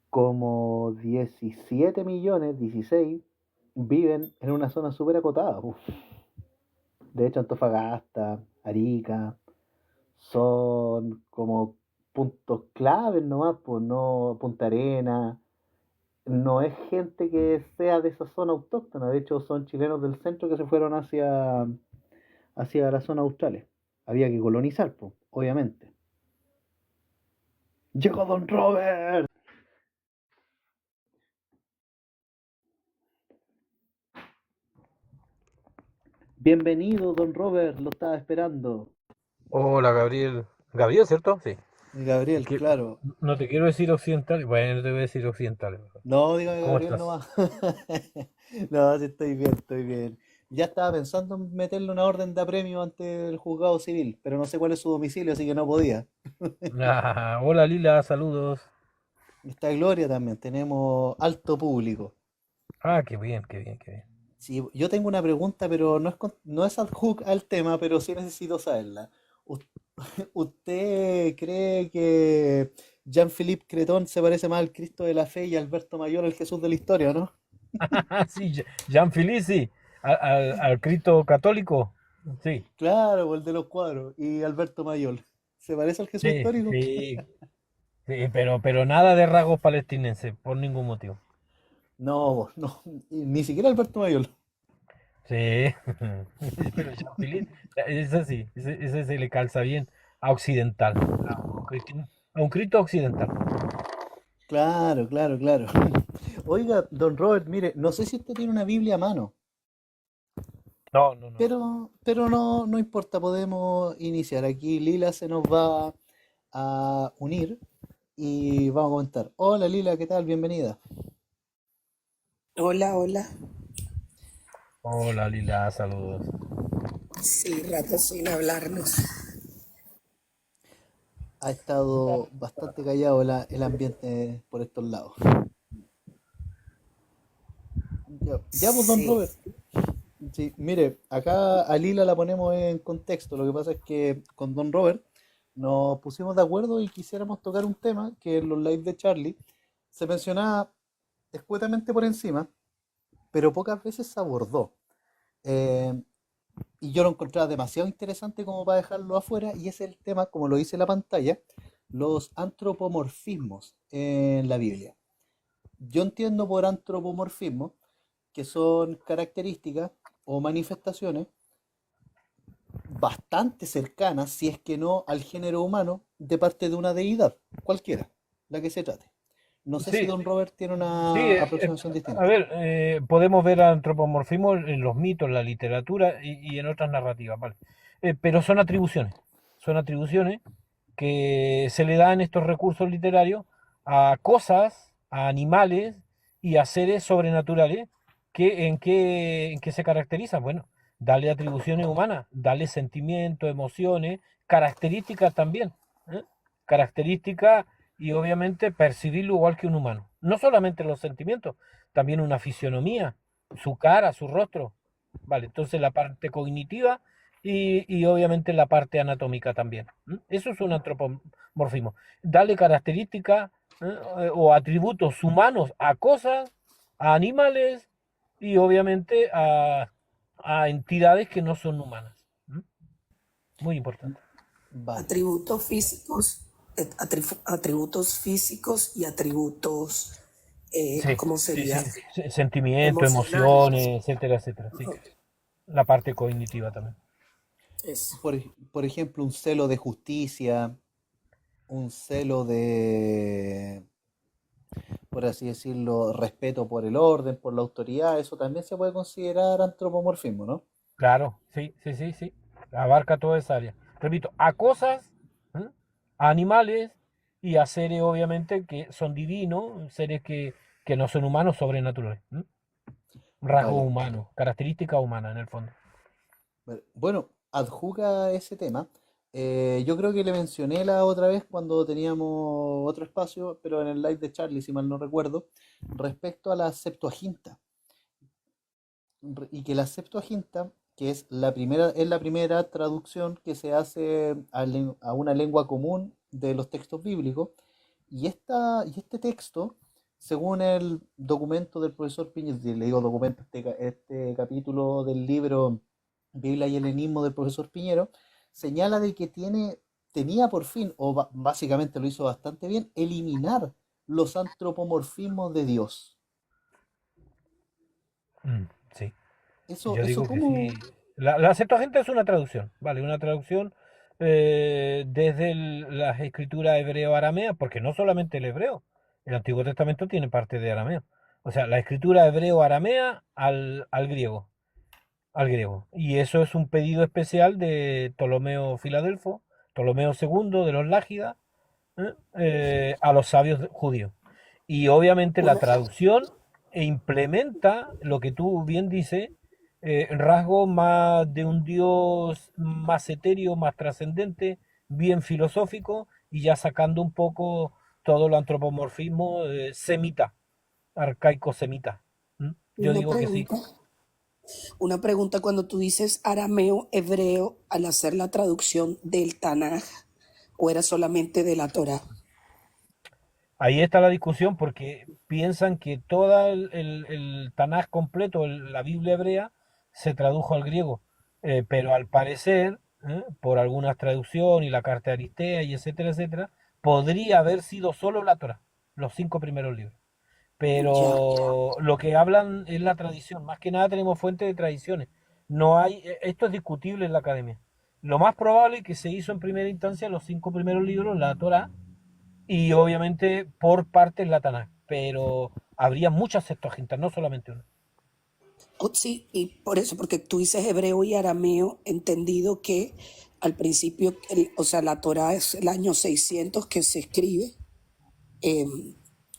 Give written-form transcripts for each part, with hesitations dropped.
como 17 millones, 16, viven en una zona súper acotada. Uf. De hecho, Antofagasta, Arica, son como puntos claves nomás, pues no Punta Arenas. No es gente que sea de esa zona autóctona, de hecho son chilenos del centro que se fueron hacia la zona austral. Había que colonizar, pues, obviamente. ¡Llegó Don Robert! Bienvenido, Don Robert, lo estaba esperando. Hola, Gabriel. Gabriel, ¿cierto? Sí. Es Gabriel, que claro. no te quiero decir occidental. Bueno, no te voy a decir occidental, mejor. No, dígame ¿Cómo Gabriel estás? nomás. No, sí, estoy bien, estoy bien. Ya estaba pensando en meterle una orden de apremio ante el juzgado civil, pero no sé cuál es su domicilio, así que no podía. Ah, hola, Lila, saludos. Esta Gloria también, tenemos alto público. Ah, qué bien, qué bien, qué bien. Sí, yo tengo una pregunta, pero no es ad hoc al tema, pero sí necesito saberla. ¿Us- ¿Usted cree que Jean-Philippe Cretón se parece más al Cristo de la Fe y Alberto Mayor al Jesús de la historia, no? Sí, Jean Felici, al Cristo católico. Sí, Claro, el de los cuadros. Y Alberto Mayor. ¿Se parece al Jesús sí, histórico? sí, sí, pero nada de rasgos palestinenses, por ningún motivo. No, no, ni siquiera Alberto Mayor. Sí, pero Jean Philippe, ese sí, ese se le calza bien a occidental, a un Cristo occidental. Claro, claro, claro. Oiga, don Robert, mire, no sé si usted tiene una Biblia a mano, No, no, no. pero no, no importa, podemos iniciar. Aquí Lila se nos va a unir y vamos a comentar. Hola Lila, ¿qué tal? Bienvenida. Hola, hola. Hola Lila, saludos. Sí, rato sin hablarnos. Ha estado bastante callado el ambiente por estos lados. Ya, pues, don Sí. Robert. Sí, mire, acá a Lila la ponemos en contexto. Lo que pasa es que con Don Robert nos pusimos de acuerdo y quisiéramos tocar un tema que en los lives de Charlie se mencionaba escuetamente por encima, pero pocas veces se abordó. Eh, y yo lo encontraba demasiado interesante como para dejarlo afuera, y es el tema, como lo dice la pantalla, los antropomorfismos en la Biblia. Yo entiendo por antropomorfismo que son características o manifestaciones bastante cercanas, si es que no al género humano, de parte de una deidad, cualquiera, la que se trate. No sé si Sí, don Robert tiene sí, una aproximación a distinta. ver, podemos ver antropomorfismo en los mitos, en la literatura y en otras narrativas, ¿vale? Pero son atribuciones que se le dan estos recursos literarios a cosas, a animales y a seres sobrenaturales en qué se caracterizan. Bueno, darle atribuciones humanas, darle sentimientos, emociones, características también. ¿Eh? Características y obviamente percibirlo igual que un humano. No solamente los sentimientos, también una fisionomía, su cara, su rostro. Vale, entonces la parte cognitiva y obviamente la parte anatómica también. Eso es un antropomorfismo. Darle características o atributos humanos a cosas, a animales y obviamente a entidades que no son humanas. ¿Mm? Muy importante. Vale. Atributos físicos, atributos físicos y atributos, Sí, ¿cómo sí, sería? sí. Sentimientos, Emocionales. emociones, etcétera, etcétera. Sí. La parte cognitiva también. Eso. Por ejemplo, un celo de justicia, un celo de, por así decirlo, respeto por el orden, por la autoridad, eso también se puede considerar antropomorfismo, ¿no? Claro, sí, sí, sí, sí. Abarca toda esa área. Repito, a cosas, ¿eh? A animales y a seres, obviamente, que son divinos, seres que no son humanos, sobrenaturales. Rasgos Vale. humanos, características humanas en el fondo. Vale. Bueno, adjuga ese tema. Yo creo que le mencioné la otra vez cuando teníamos otro espacio, pero en el live de Charlie, si mal no recuerdo, respecto a la Septuaginta. Y que la Septuaginta, que es la primera traducción que se hace a una lengua común de los textos bíblicos, y este texto según el documento del profesor Piñero, le digo documento, este capítulo del libro Biblia y Helenismo del profesor Piñero, señala de que tenía por fin, o básicamente lo hizo bastante bien, eliminar los antropomorfismos de Dios. Sí, Eso, yo eso digo que cómo, sí. La Septuaginta es una traducción, ¿vale? Una traducción desde las escrituras hebreo-arameas, porque no solamente el hebreo, el Antiguo Testamento tiene parte de arameo. O sea, la escritura hebreo-aramea al griego, al griego. Y eso es un pedido especial de Ptolomeo Filadelfo, Ptolomeo II de los Lágidas, a los sabios judíos. Y obviamente la Una, traducción implementa lo que tú bien dices, rasgos más de un Dios más etéreo, más trascendente, bien filosófico, y ya sacando un poco todo el antropomorfismo semita, arcaico semita. ¿Mm? Yo una digo que sí. pregunta, una pregunta cuando tú dices arameo, hebreo, al hacer la traducción del Tanaj, o era solamente de la Torá. Ahí está la discusión porque piensan que todo el Tanaj completo, la Biblia hebrea, se tradujo al griego. Pero al parecer, por algunas traducciones y la carta de Aristea y etcétera, etcétera, podría haber sido solo la Torah, los 5 primeros libros. Ya. Pero lo que hablan es la tradición. Más que nada tenemos fuentes de tradiciones. No hay, esto es discutible en la academia. Lo más probable es que se hizo en primera instancia los 5 primeros libros, la Torah, y obviamente por partes la Tanakh, pero habría muchas Septuagintas, no solamente una. Sí, y por eso, porque tú dices hebreo y arameo, entendido que al principio, o sea, la Torá es el año 600 que se escribe. eh,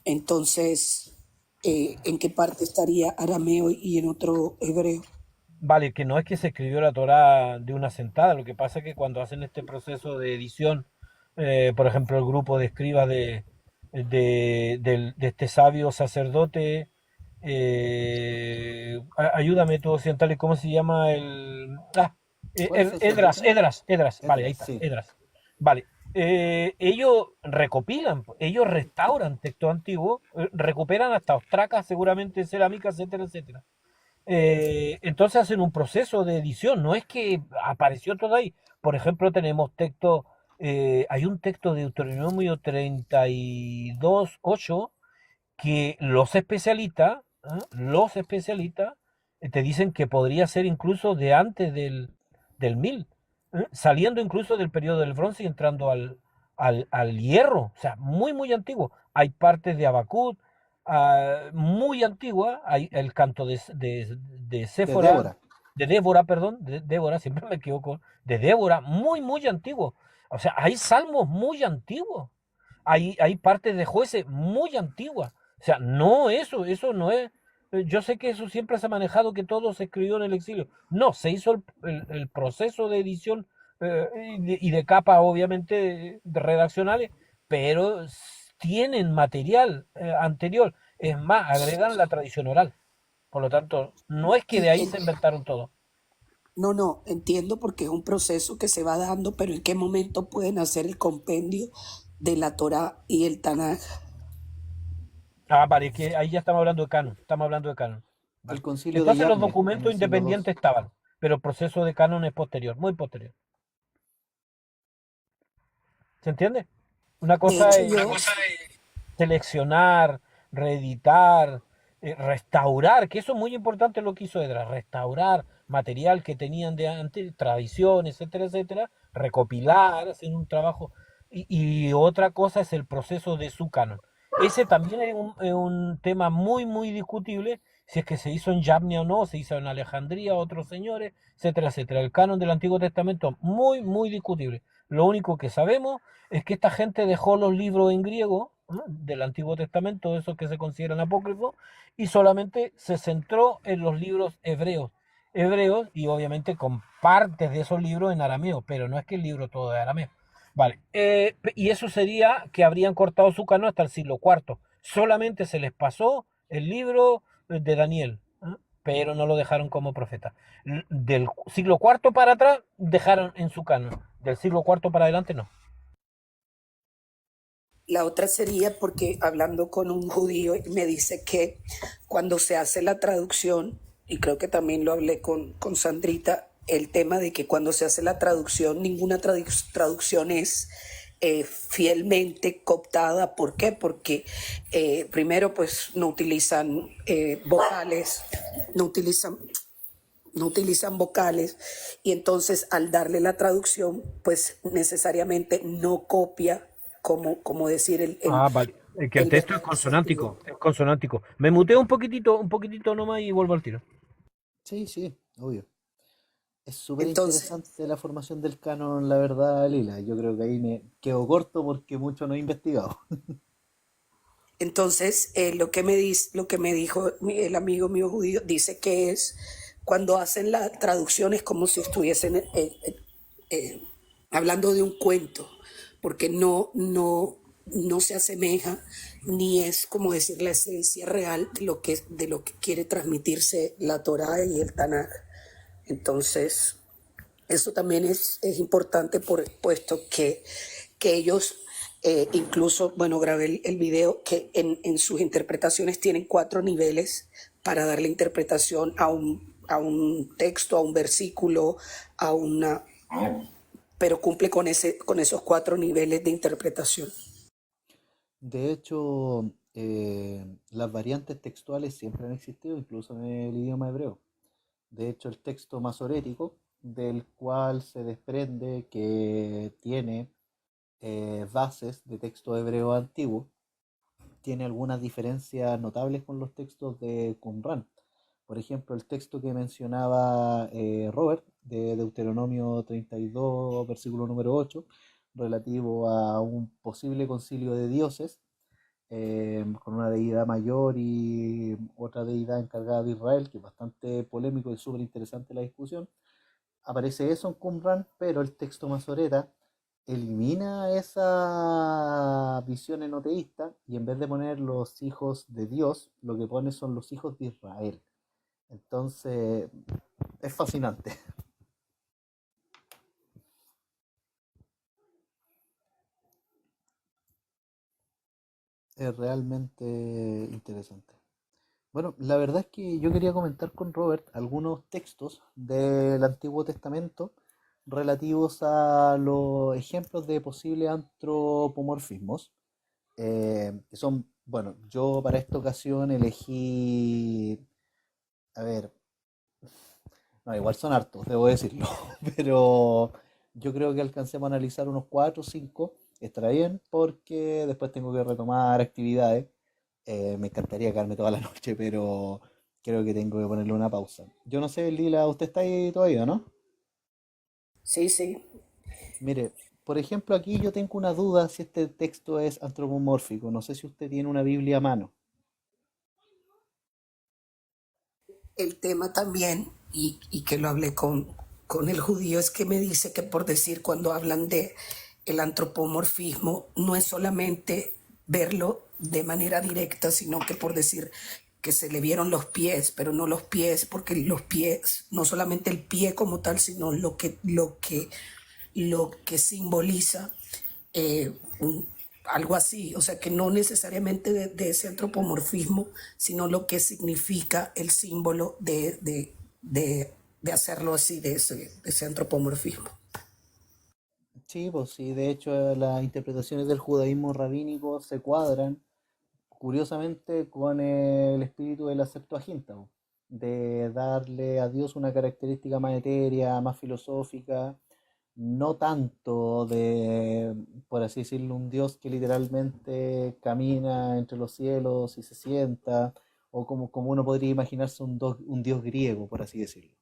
entonces, ¿en qué parte estaría arameo y en otro hebreo? Vale, que no es que se escribió la Torá de una sentada, lo que pasa es que cuando hacen este proceso de edición, por ejemplo, el grupo de escribas de este sabio sacerdote, ayúdame tú occidentales, ¿cómo se llama ¿cuál Edras, sacerdote? Edras, vale, ahí Edras, está, sí. Edras. Vale, ellos recopilan, ellos restauran textos antiguos, recuperan hasta ostracas, seguramente cerámicas, etcétera, etcétera. Entonces hacen un proceso de edición, no es que apareció todo ahí. Por ejemplo, tenemos texto, hay un texto de Deuteronomio 32:8 que los especialistas te dicen que podría ser incluso de antes del 1000, saliendo incluso del periodo del bronce y entrando al hierro, o sea, muy, muy antiguo. Hay partes de Habacuc, muy antigua, hay el canto de De Séfora, Débora. de Débora, perdón, de Débora, siempre me equivoco, de Débora, muy, muy antiguo. O sea, hay salmos muy antiguos, hay partes de jueces muy antiguas. O sea, no eso no es. Yo sé que eso siempre se ha manejado, que todo se escribió en el exilio. No, se hizo el proceso de edición y de capa, obviamente, redaccionales, pero tienen material anterior. Es más, agregan la tradición oral. Por lo tanto, no es que de Y ahí se inventaron todo. no, no, entiendo porque es un proceso que se va dando, pero ¿en qué momento pueden hacer el compendio de la Torá y el Tanaj? Ah, vale, que ahí ya estamos hablando de canon. Estamos hablando de canon. Al Vale. concilio de Entonces los Yavne en documentos el siglo independientes II. estaban, pero el proceso de canon es posterior, muy posterior. ¿Se entiende? Una De cosa hecho, es yo, seleccionar, reeditar, restaurar, que eso es muy importante lo que hizo Edra, restaurar material que tenían de antes, tradiciones, etcétera, etcétera, recopilar, hacer un trabajo. Y otra cosa es el proceso de su canon. Ese también es un tema muy, muy discutible, si es que se hizo en Yavnia o no, se hizo en Alejandría, otros señores, etcétera, etcétera. El canon del Antiguo Testamento, muy, muy discutible. Lo único que sabemos es que esta gente dejó los libros en griego, ¿no?, del Antiguo Testamento, esos que se consideran apócrifos, y solamente se centró en los libros hebreos y obviamente con partes de esos libros en arameo, pero no es que el libro todo es arameo. Vale, y eso sería que habrían cortado su canon hasta el siglo IV. Solamente se les pasó el libro de Daniel, pero no lo dejaron como profeta. Del siglo IV para atrás dejaron en su canon, del siglo IV para adelante no. La otra sería porque hablando con un judío me dice que cuando se hace la traducción, y creo que también lo hablé con Sandrita, el tema de que cuando se hace la traducción, ninguna traducción es fielmente cooptada. ¿Por qué? Porque primero pues no utilizan vocales, no utilizan no utilizan vocales, y entonces al darle la traducción pues necesariamente no copia como decir Ah, vale. Es que el el texto es verdadero sentido. consonántico, es consonántico. Me muteo un poquitito nomás y vuelvo al tiro. Sí, sí, obvio. Es súper Entonces, interesante la formación del canon, la verdad, Lila. Yo creo que ahí me quedo corto porque mucho no he investigado. lo que me dijo el amigo mío judío, dice que es cuando hacen la traducción es como si estuviesen eh, hablando de un cuento, porque no se asemeja ni es como decir la esencia real de lo que quiere transmitirse la Torá y el Tanaj. Entonces, eso también es importante puesto que ellos, incluso, bueno, grabé el video, que en sus interpretaciones tienen 4 niveles para darle interpretación a un texto, a un versículo, a una, pero cumple con esos 4 niveles de interpretación. De hecho, las variantes textuales siempre han existido, incluso en el idioma hebreo. De hecho, el texto masorético, del cual se desprende que tiene bases de texto hebreo antiguo, tiene algunas diferencias notables con los textos de Qumran. Por ejemplo, el texto que mencionaba Robert, de Deuteronomio 32, versículo número 8, relativo a un posible concilio de dioses, con una deidad mayor y otra deidad encargada de Israel, que es bastante polémico y súper interesante la discusión. Aparece eso en Qumran, pero el texto masoreta elimina esa visión enoteísta y en vez de poner los hijos de Dios, lo que pone son los hijos de Israel. Entonces, es fascinante, es realmente interesante. Bueno, la verdad es que yo quería comentar con Robert algunos textos del Antiguo Testamento relativos a los ejemplos de posibles antropomorfismos. Que son, bueno, yo para esta ocasión elegí, a ver, no, igual son hartos, debo decirlo, pero yo creo que alcancemos a analizar unos 4 o 5, estará bien, porque después tengo que retomar actividades. Me encantaría quedarme toda la noche, pero creo que tengo que ponerle una pausa. Yo no sé, Lila, usted está ahí todavía, ¿no? Sí, sí. Mire, por ejemplo, aquí yo tengo una duda si este texto es antropomórfico. No sé si usted tiene una Biblia a mano. El tema también, y que lo hablé con el judío, es que me dice que por decir cuando hablan de el antropomorfismo, no es solamente verlo de manera directa, sino que por decir que se le vieron los pies, pero no los pies, porque los pies, no solamente el pie como tal, sino lo que simboliza un, algo así, o sea que no necesariamente de ese antropomorfismo, sino lo que significa el símbolo de hacerlo así, de ese antropomorfismo. Sí, pues sí, de hecho las interpretaciones del judaísmo rabínico se cuadran curiosamente con el espíritu de la Septuaginta, po, de darle a Dios una característica más etérea, más filosófica, no tanto de, por así decirlo, un Dios que literalmente camina entre los cielos y se sienta, o como uno podría imaginarse un Dios griego, por así decirlo.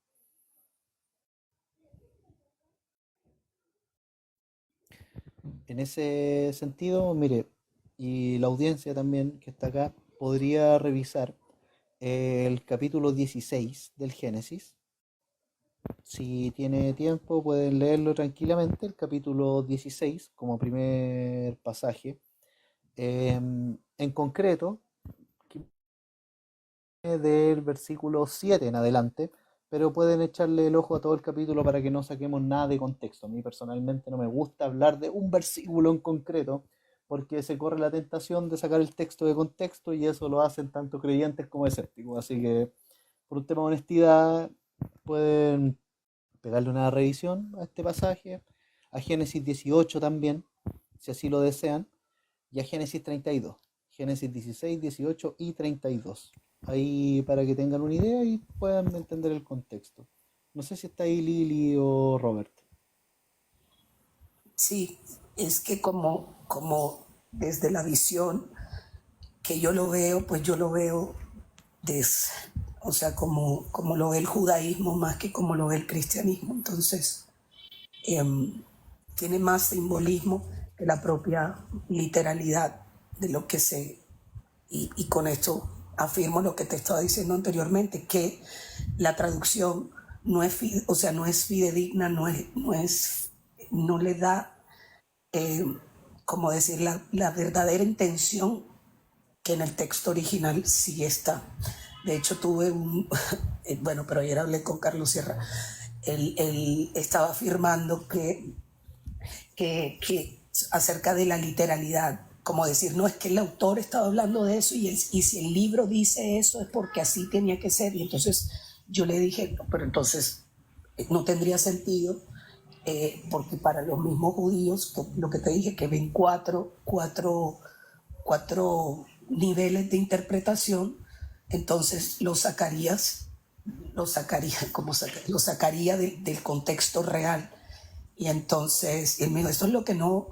En ese sentido, mire, y la audiencia también que está acá podría revisar el capítulo 16 del Génesis. Si tiene tiempo, pueden leerlo tranquilamente, el capítulo 16 como primer pasaje. En concreto, del versículo 7 en adelante, pero pueden echarle el ojo a todo el capítulo para que no saquemos nada de contexto. A mí personalmente no me gusta hablar de un versículo en concreto, porque se corre la tentación de sacar el texto de contexto y eso lo hacen tanto creyentes como escépticos. Así que por un tema de honestidad pueden pegarle una revisión a este pasaje, a Génesis 18 también, si así lo desean, y a Génesis 32, Génesis 16, 18 y 32. Ahí para que tengan una idea y puedan entender el contexto. No sé si está ahí Lili o Robert. Sí, es que como desde la visión que yo lo veo, pues yo lo veo des, o sea, como lo ve el judaísmo más que como lo ve el cristianismo. Entonces, tiene más simbolismo que la propia literalidad de lo que se... Y con esto afirmo lo que te estaba diciendo anteriormente, que la traducción no es, o sea, no es fidedigna, no le da, eh, como decir, la verdadera intención que en el texto original sí está. De hecho, tuve un, bueno, pero ayer hablé con Carlos Sierra, él estaba afirmando que acerca de la literalidad, como decir, no, es que el autor estaba hablando de eso y si el libro dice eso es porque así tenía que ser. Y entonces yo le dije, no, pero entonces no tendría sentido, porque para los mismos judíos, lo que te dije, que ven cuatro niveles de interpretación, entonces lo sacaría del contexto real. Y entonces él me dijo, esto es lo que no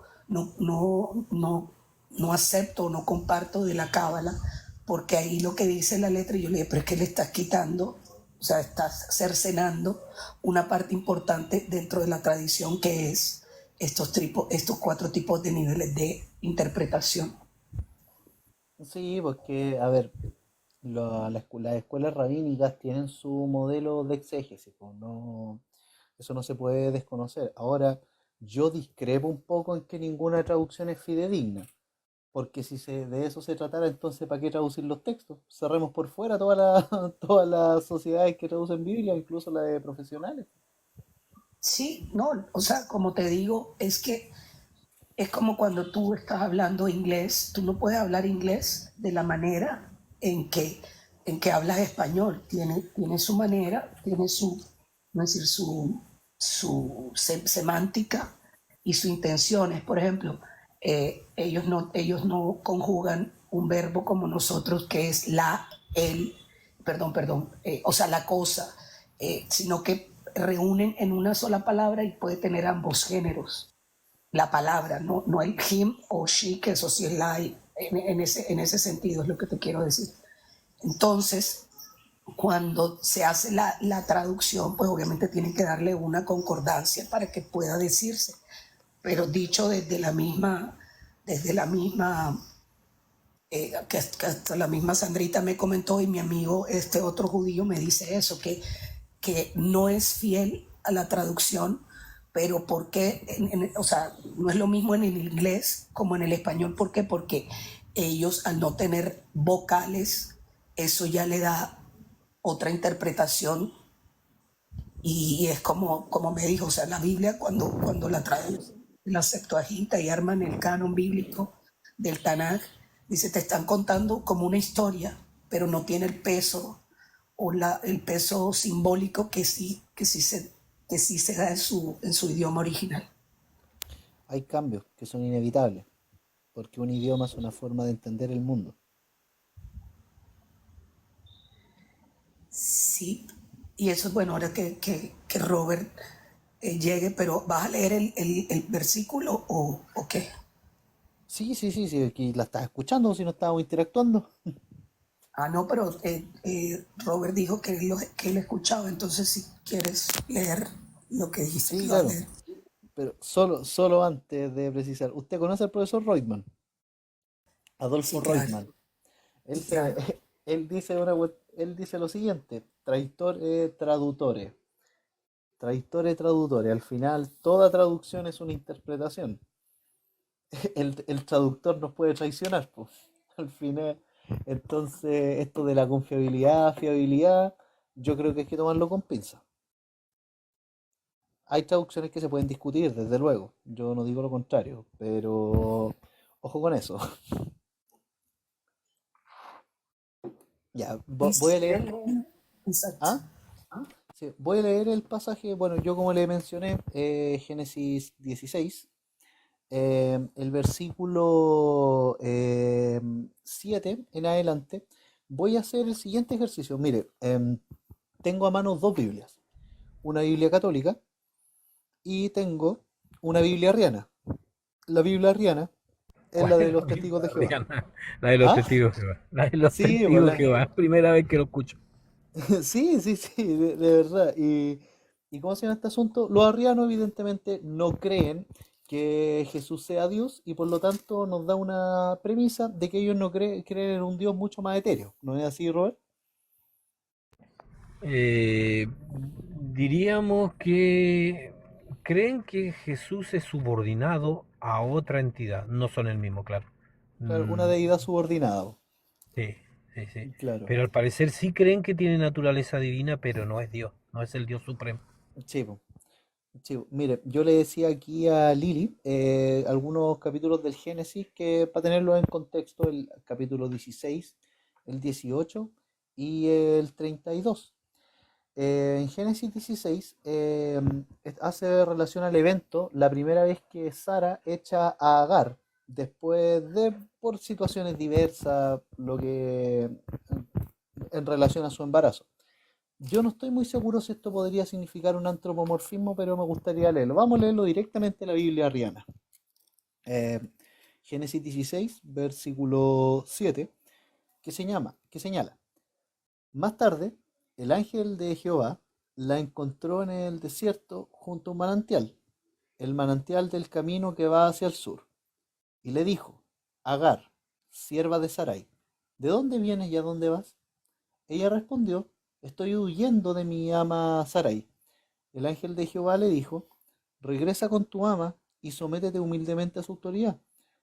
acepto, no comparto de la cábala, porque ahí lo que dice la letra, y yo le dije, pero es que le estás quitando, o sea, estás cercenando una parte importante dentro de la tradición que es estos cuatro tipos de niveles de interpretación. Sí, porque, a ver, las escuelas rabínicas tienen su modelo de exégesis, pues, no, eso no se puede desconocer. Ahora, yo discrepo un poco en que ninguna traducción es fidedigna, porque si de eso se tratara, entonces ¿para qué traducir los textos? Cerremos por fuera todas las sociedades que traducen Biblia, incluso las de profesionales. Sí, no, o sea, como te digo, es que es como cuando tú estás hablando inglés, tú no puedes hablar inglés de la manera en que hablas español. Tiene su manera, tiene su, no decir, su semántica y su intenciones. Por ejemplo, ellos no conjugan un verbo como nosotros, que es el, perdón, o sea, la cosa, sino que reúnen en una sola palabra y puede tener ambos géneros la palabra, no el him o she, que eso sí es la en ese sentido, es lo que te quiero decir. Entonces, cuando se hace la traducción, pues obviamente tienen que darle una concordancia para que pueda decirse, pero dicho desde la misma, que hasta la misma Sandrita me comentó y mi amigo, este otro judío, me dice eso, que no es fiel a la traducción, pero ¿por qué? O sea, no es lo mismo en el inglés como en el español. ¿Por qué? Porque ellos, al no tener vocales, eso ya le da otra interpretación y es como me dijo, o sea, la Biblia cuando la traducen, la Septuaginta y arman el canon bíblico del Tanaj, dice, te están contando como una historia, pero no tiene el peso o el peso simbólico que sí se da en su idioma original. Hay cambios que son inevitables, porque un idioma es una forma de entender el mundo. Sí, y eso es bueno, ahora que Robert llegue, pero ¿vas a leer el versículo o qué? Sí, sí, sí, sí, aquí la estás escuchando, si no estábamos interactuando. Ah, no, pero Robert dijo que él escuchaba, entonces si quieres leer lo que dijiste que Sí, ibas a claro, leer. pero solo antes de precisar, ¿usted conoce al profesor Reutemann? Adolfo Sí, claro, Reutemann. Él, sí, se, claro. él dice lo siguiente, traitore tradutore, traitore tradutore, al final toda traducción es una interpretación. El traductor nos puede traicionar, pues, al final. Entonces, esto de la confiabilidad, fiabilidad, yo creo que hay que tomarlo con pinzas. Hay traducciones que se pueden discutir, desde luego, yo no digo lo contrario, pero Ojo con eso. Ya, voy a Dice, leer. exacto. ¿Ah? Sí, voy a leer el pasaje. Bueno, yo como le mencioné, Génesis 16, el versículo 7 en adelante. Voy a hacer el siguiente ejercicio. Mire, tengo a mano dos Biblias. Una Biblia católica y tengo una Biblia arriana. La Biblia arriana es ¿Cuál la es de la los testigos Biblia de Jehová. arriana? La de los ¿Ah? testigos de Jehová. La de los Sí, pues testigos de Jehová. Primera vez que lo escucho. sí, sí, sí, de verdad. ¿Y cómo se llama este asunto? Los arrianos evidentemente no creen que Jesús sea Dios y por lo tanto nos da una premisa de que ellos no creen en un Dios mucho más etéreo. ¿No es así, Robert? Eh, Diríamos que creen que Jesús es subordinado a otra entidad. No son el mismo, claro. Claro, una Mm, deidad subordinada. sí, sí, sí. Claro. Pero al parecer sí creen que tiene naturaleza divina, pero no es Dios, no es el Dios supremo. Sí, po. Sí, mire, yo le decía aquí a Lili algunos capítulos del Génesis que para tenerlos en contexto, el capítulo 16, el 18 y el 32. En Génesis 16 hace relación al evento, la primera vez que Sara echa a Agar, después de, por situaciones diversas, lo que en relación a su embarazo. Yo no estoy muy seguro si esto podría significar un antropomorfismo, pero me gustaría leerlo. Vamos a leerlo directamente en la Biblia arriana. Eh, Génesis 16, versículo 7, que señala, más tarde, el ángel de Jehová la encontró en el desierto junto a un manantial, el manantial del camino que va hacia el sur, y le dijo, Agar, sierva de Sarai, ¿de dónde vienes y a dónde vas? Ella respondió, estoy huyendo de mi ama Sarai. El ángel de Jehová le dijo, regresa con tu ama y sométete humildemente a su autoridad.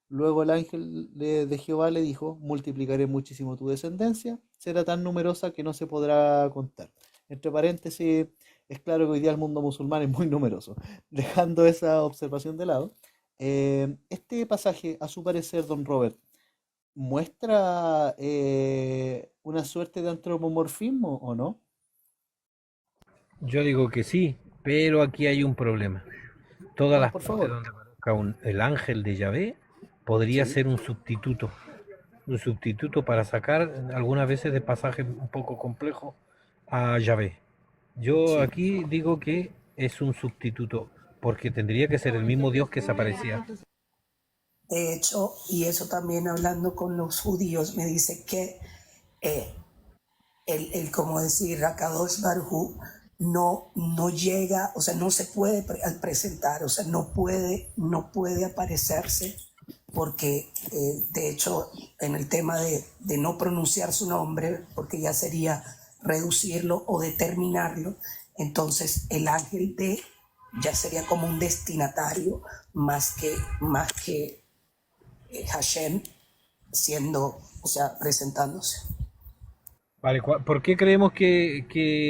Luego el ángel de Jehová le dijo, multiplicaré muchísimo tu descendencia, será tan numerosa que no se podrá contar. Entre paréntesis, es claro que hoy día el mundo musulmán es muy numeroso. Dejando esa observación de lado, este pasaje, a su parecer, don Robert, muestra una suerte de antropomorfismo, ¿o no? Yo digo que sí, pero aquí hay un problema. Todas Ah, las por partes favor. donde aparezca el ángel de Yahvé podría Sí, ser un sustituto para sacar algunas veces de pasajes un poco complejos a Yahvé. Yo sí. aquí digo que es un sustituto, porque tendría que ser el mismo Dios que se aparecía. De hecho, y eso también hablando con los judíos, me dice que eh, como decir, Akadosh Barhu no llega, o sea, no se puede presentar, o sea, no puede aparecerse, porque de hecho, en el tema de no pronunciar su nombre, porque ya sería reducirlo o determinarlo, entonces el ángel de ya sería como un destinatario más que Hashem siendo, o sea, presentándose. Vale, ¿por qué creemos que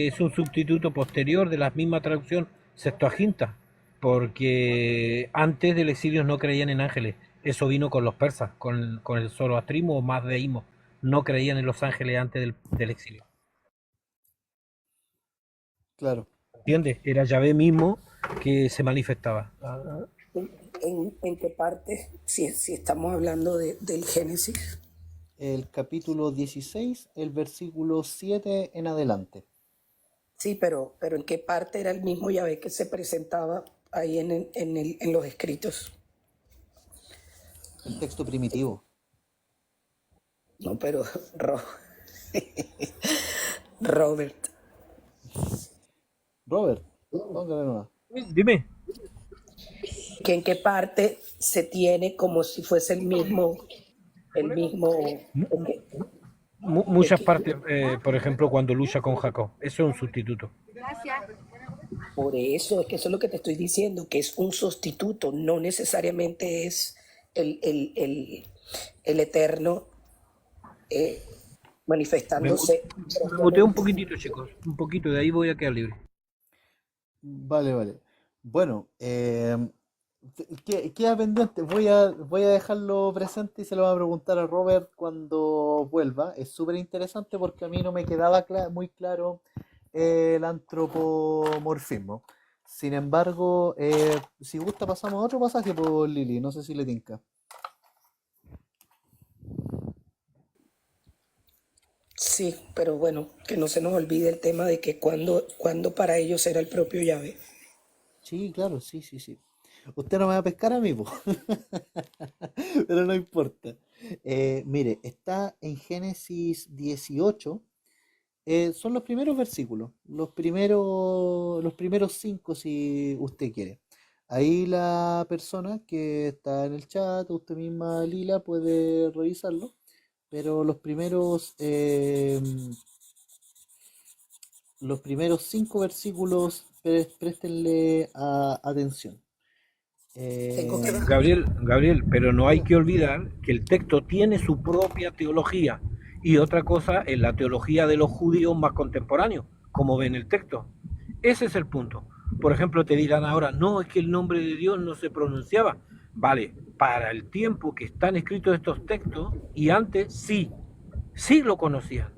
es un sustituto posterior de la misma traducción Septuaginta? Porque antes del exilio no creían en ángeles. Eso vino con los persas, con el zoroastrismo o mazdeísmo. No creían en los ángeles antes del exilio. Claro. ¿Entiendes? Era Yahvé mismo que se manifestaba. ¿En qué parte? Si estamos hablando del Génesis. El capítulo 16, el versículo 7 en adelante. Sí, pero ¿en qué parte era el mismo Yahvé que se presentaba ahí en los escritos? El texto primitivo. No, pero Robert, Robert, póngale nomás. Dime. ¿que en qué parte se tiene como si fuese el mismo, Muchas partes, por ejemplo, cuando lucha con Jacob. Eso es un sustituto. por eso es que eso es lo que te estoy diciendo, que es un sustituto, no necesariamente es el eterno eh, Me, manifestándose me muteo un propiamente. poquitito, chicos. Un poquito, de ahí voy a quedar libre. Vale, vale. Bueno, Queda pendiente. Voy a dejarlo presente y se lo voy a preguntar a Robert cuando vuelva. Es súper interesante porque a mí no me quedaba muy claro el antropomorfismo. Sin embargo, si gusta pasamos a otro pasaje por Lili. No sé si le tinca. Sí, pero bueno, que no se nos olvide el tema de que cuando para ellos era el propio Yahvé. Sí, claro, sí, sí, sí. Usted no me va a pescar a mí, po. Pero no importa. Mire, está en Génesis 18. Son los primeros versículos, los primeros cinco si usted quiere. Ahí la persona que está en el chat, usted misma, Lila, puede revisarlo, pero los primeros cinco versículos, préstenle atención. Tengo que Eh, bajar. Gabriel, pero no hay que olvidar que el texto tiene su propia teología y otra cosa es la teología de los judíos más contemporáneos, como ven el texto. Ese es el punto. Por ejemplo, te dirán ahora, no, es que el nombre de Dios no se pronunciaba. Vale, para el tiempo que están escritos estos textos y antes sí lo conocían.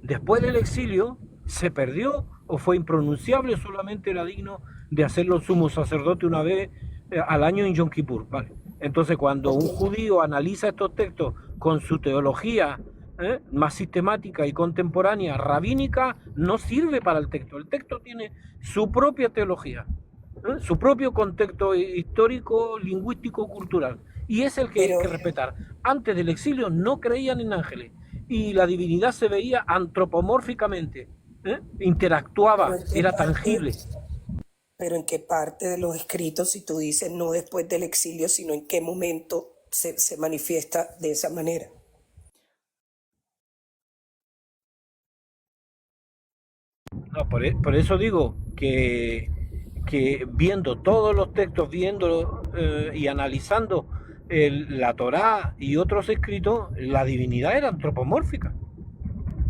Después del exilio se perdió o fue impronunciable, solamente era digno de hacerlo el sumo sacerdote una vez al año en Yom Kippur. ¿Vale? Entonces, cuando Ok, un judío analiza estos textos con su teología más sistemática y contemporánea, rabínica, no sirve para el texto. El texto tiene su propia teología, su propio contexto histórico, lingüístico, cultural. Y es el que hay que pero, respetar. Antes del exilio no creían en ángeles y la divinidad se veía antropomórficamente, pero interactuaba, en qué era parte, tangible. pero en qué parte de los escritos, si tú dices no después del exilio, sino en qué momento se manifiesta de esa manera. No, por eso digo que viendo todos los textos, viendo y analizando la Torá y otros escritos, la divinidad era antropomórfica,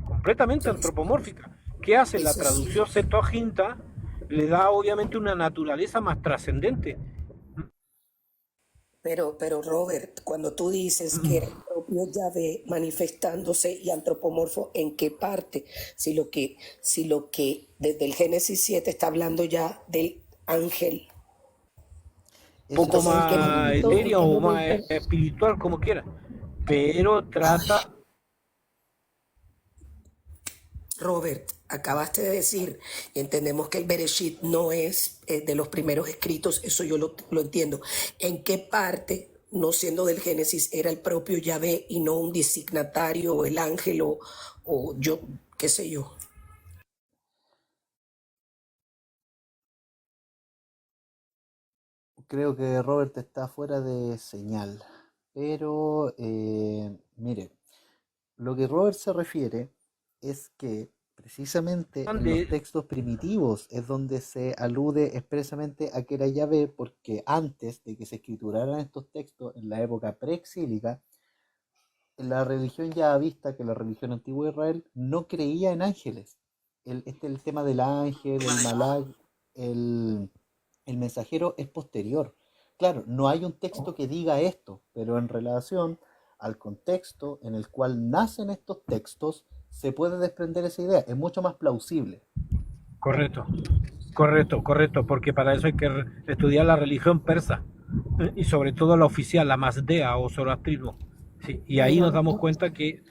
completamente antropomórfica. ¿Qué hace la Eso sí. traducción Septuaginta? Le da obviamente una naturaleza más trascendente. Pero Robert, cuando tú dices que era el propio Yahvé manifestándose y antropomorfo, ¿en qué parte? Si lo que desde el Génesis 7 está hablando ya del ángel, eso Poco entonces más en etéreo qué o más momento, espiritual, como quiera. Pero ay, trata. Robert, acabaste de decir, y entendemos que el Bereshit no es de los primeros escritos, eso yo lo entiendo. ¿En qué parte, no siendo del Génesis, era el propio Yahvé y no un designatario o el ángel o yo, qué sé yo? creo que Robert está fuera de señal, pero mire, lo que Robert se refiere es que precisamente en los De, textos primitivos es donde se alude expresamente a que era Yahvé, porque antes de que se escrituraran estos textos en la época preexílica, la religión yahavista, que la religión antigua de Israel, no creía en ángeles. El tema del ángel, el malak, el, el mensajero es posterior. Claro, no hay un texto que diga esto, pero en relación al contexto en el cual nacen estos textos, se puede desprender esa idea. Es mucho más plausible. correcto, correcto, porque para eso hay que estudiar la religión persa y sobre todo la oficial, la Mazdea o Zoroastrismo. Sí, y ahí nos damos cuenta que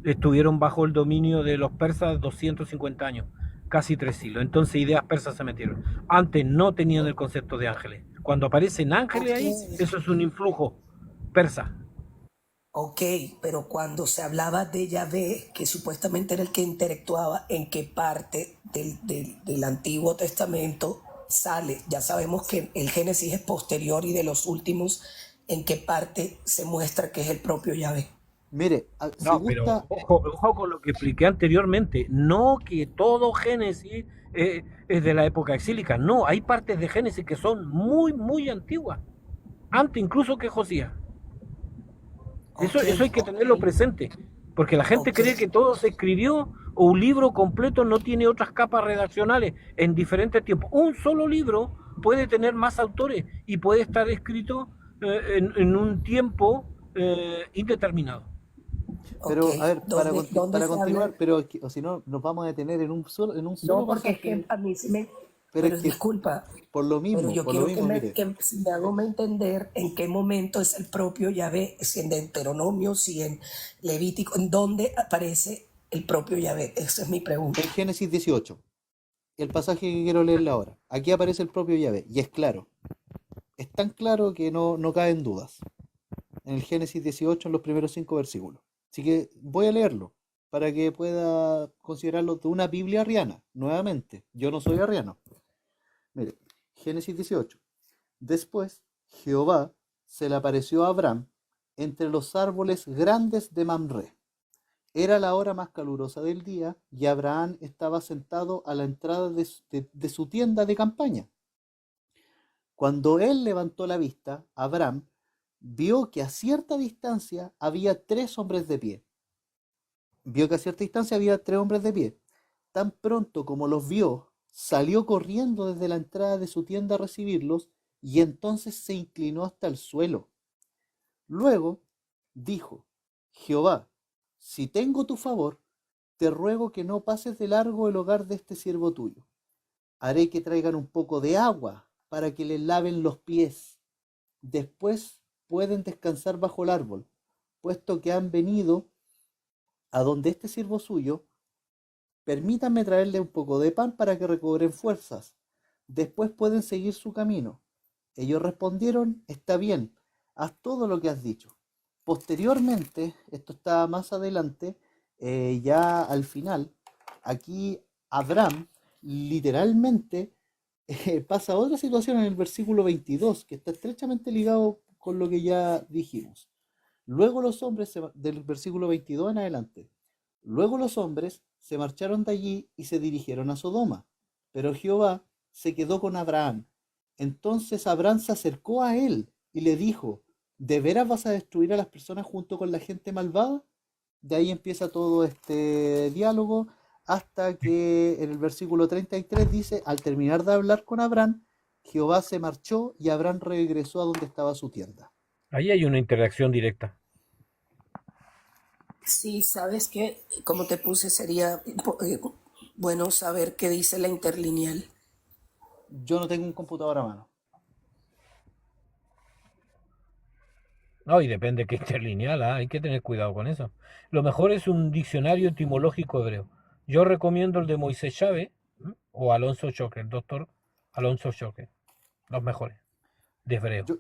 estuvieron bajo el dominio de los persas 250 años, casi 3 siglos. Entonces ideas persas se metieron. Antes no tenían el concepto de ángeles. Cuando aparecen ángeles Ok, ahí, eso es un influjo persa. ok, pero cuando se hablaba de Yahvé, que supuestamente era el que interactuaba, ¿en qué parte del Antiguo Testamento sale? Ya sabemos que el Génesis es posterior y de los últimos, ¿en qué parte se muestra que es el propio Yahvé? Mire, si No, pero gusta, ojo con lo que expliqué anteriormente. No que todo Génesis es de la época exílica. No, hay partes de Génesis que son muy antiguas. Antes incluso que Josías. Ok, Eso hay que tenerlo presente. Porque la gente ok. cree que todo se escribió o un libro completo no tiene otras capas redaccionales en diferentes tiempos. Un solo libro puede tener más autores y puede estar escrito en un tiempo indeterminado. Ok, Pero, a ver, ¿dónde para se habla? continuar, pero o si no, nos vamos a detener en un No, solo porque es que pasaje. a mí sí me, Pero es pero que disculpa, pero yo por lo quiero que mismo, me, mire, que si me hago me entender en qué momento es el propio Yahvé, si en Deuteronomio, si en Levítico, en dónde aparece el propio Yahvé. Esa es mi en pregunta. Génesis 18, el pasaje que quiero leerle ahora, aquí aparece el propio Yahvé, y es claro, es tan claro que no caben dudas. En el Génesis 18, en los primeros 5 versículos. Así que voy a leerlo para que pueda considerarlo de una Biblia arriana. Nuevamente, yo no soy arriano. Mire, Génesis 18. Después, Jehová se le apareció a Abraham entre los árboles grandes de Mamre. Era la hora más calurosa del día y Abraham estaba sentado a la entrada de su tienda de campaña. Cuando él levantó la vista, Abraham vio que a cierta distancia había 3 hombres de pie. Vio que a cierta distancia había 3 hombres de pie. Tan pronto como los vio, salió corriendo desde la entrada de su tienda a recibirlos y entonces se inclinó hasta el suelo. Luego dijo, Jehová, si tengo tu favor, te ruego que no pases de largo el hogar de este siervo tuyo. Haré que traigan un poco de agua para que les laven los pies. Después pueden descansar bajo el árbol, puesto que han venido a donde este siervo suyo. Permítanme traerle un poco de pan para que recobren fuerzas. Después pueden seguir su camino. Ellos respondieron, está bien, haz todo lo que has dicho. Posteriormente, esto está más adelante, ya al final, aquí Abraham literalmente pasa otra situación en el versículo 22, que está estrechamente ligado con lo que ya dijimos. Luego los hombres, del versículo 22 en adelante, luego los hombres se marcharon de allí y se dirigieron a Sodoma, pero Jehová se quedó con Abraham. Entonces Abraham se acercó a él y le dijo, ¿de veras vas a destruir a las personas junto con la gente malvada? De ahí empieza todo este diálogo hasta que en el versículo 33 dice, al terminar de hablar con Abraham, Jehová se marchó y Abraham regresó a donde estaba su tienda. Ahí hay una interacción directa. Sí, sabes que, como te puse, sería bueno saber qué dice la interlineal. Yo no tengo un computador a mano. No, y depende qué interlineal, hay que tener cuidado con eso. Lo mejor es un diccionario etimológico hebreo. Yo recomiendo el de Moisés Chávez o Alonso Choque, el doctor Alonso Choque, los mejores, de hebreo Yo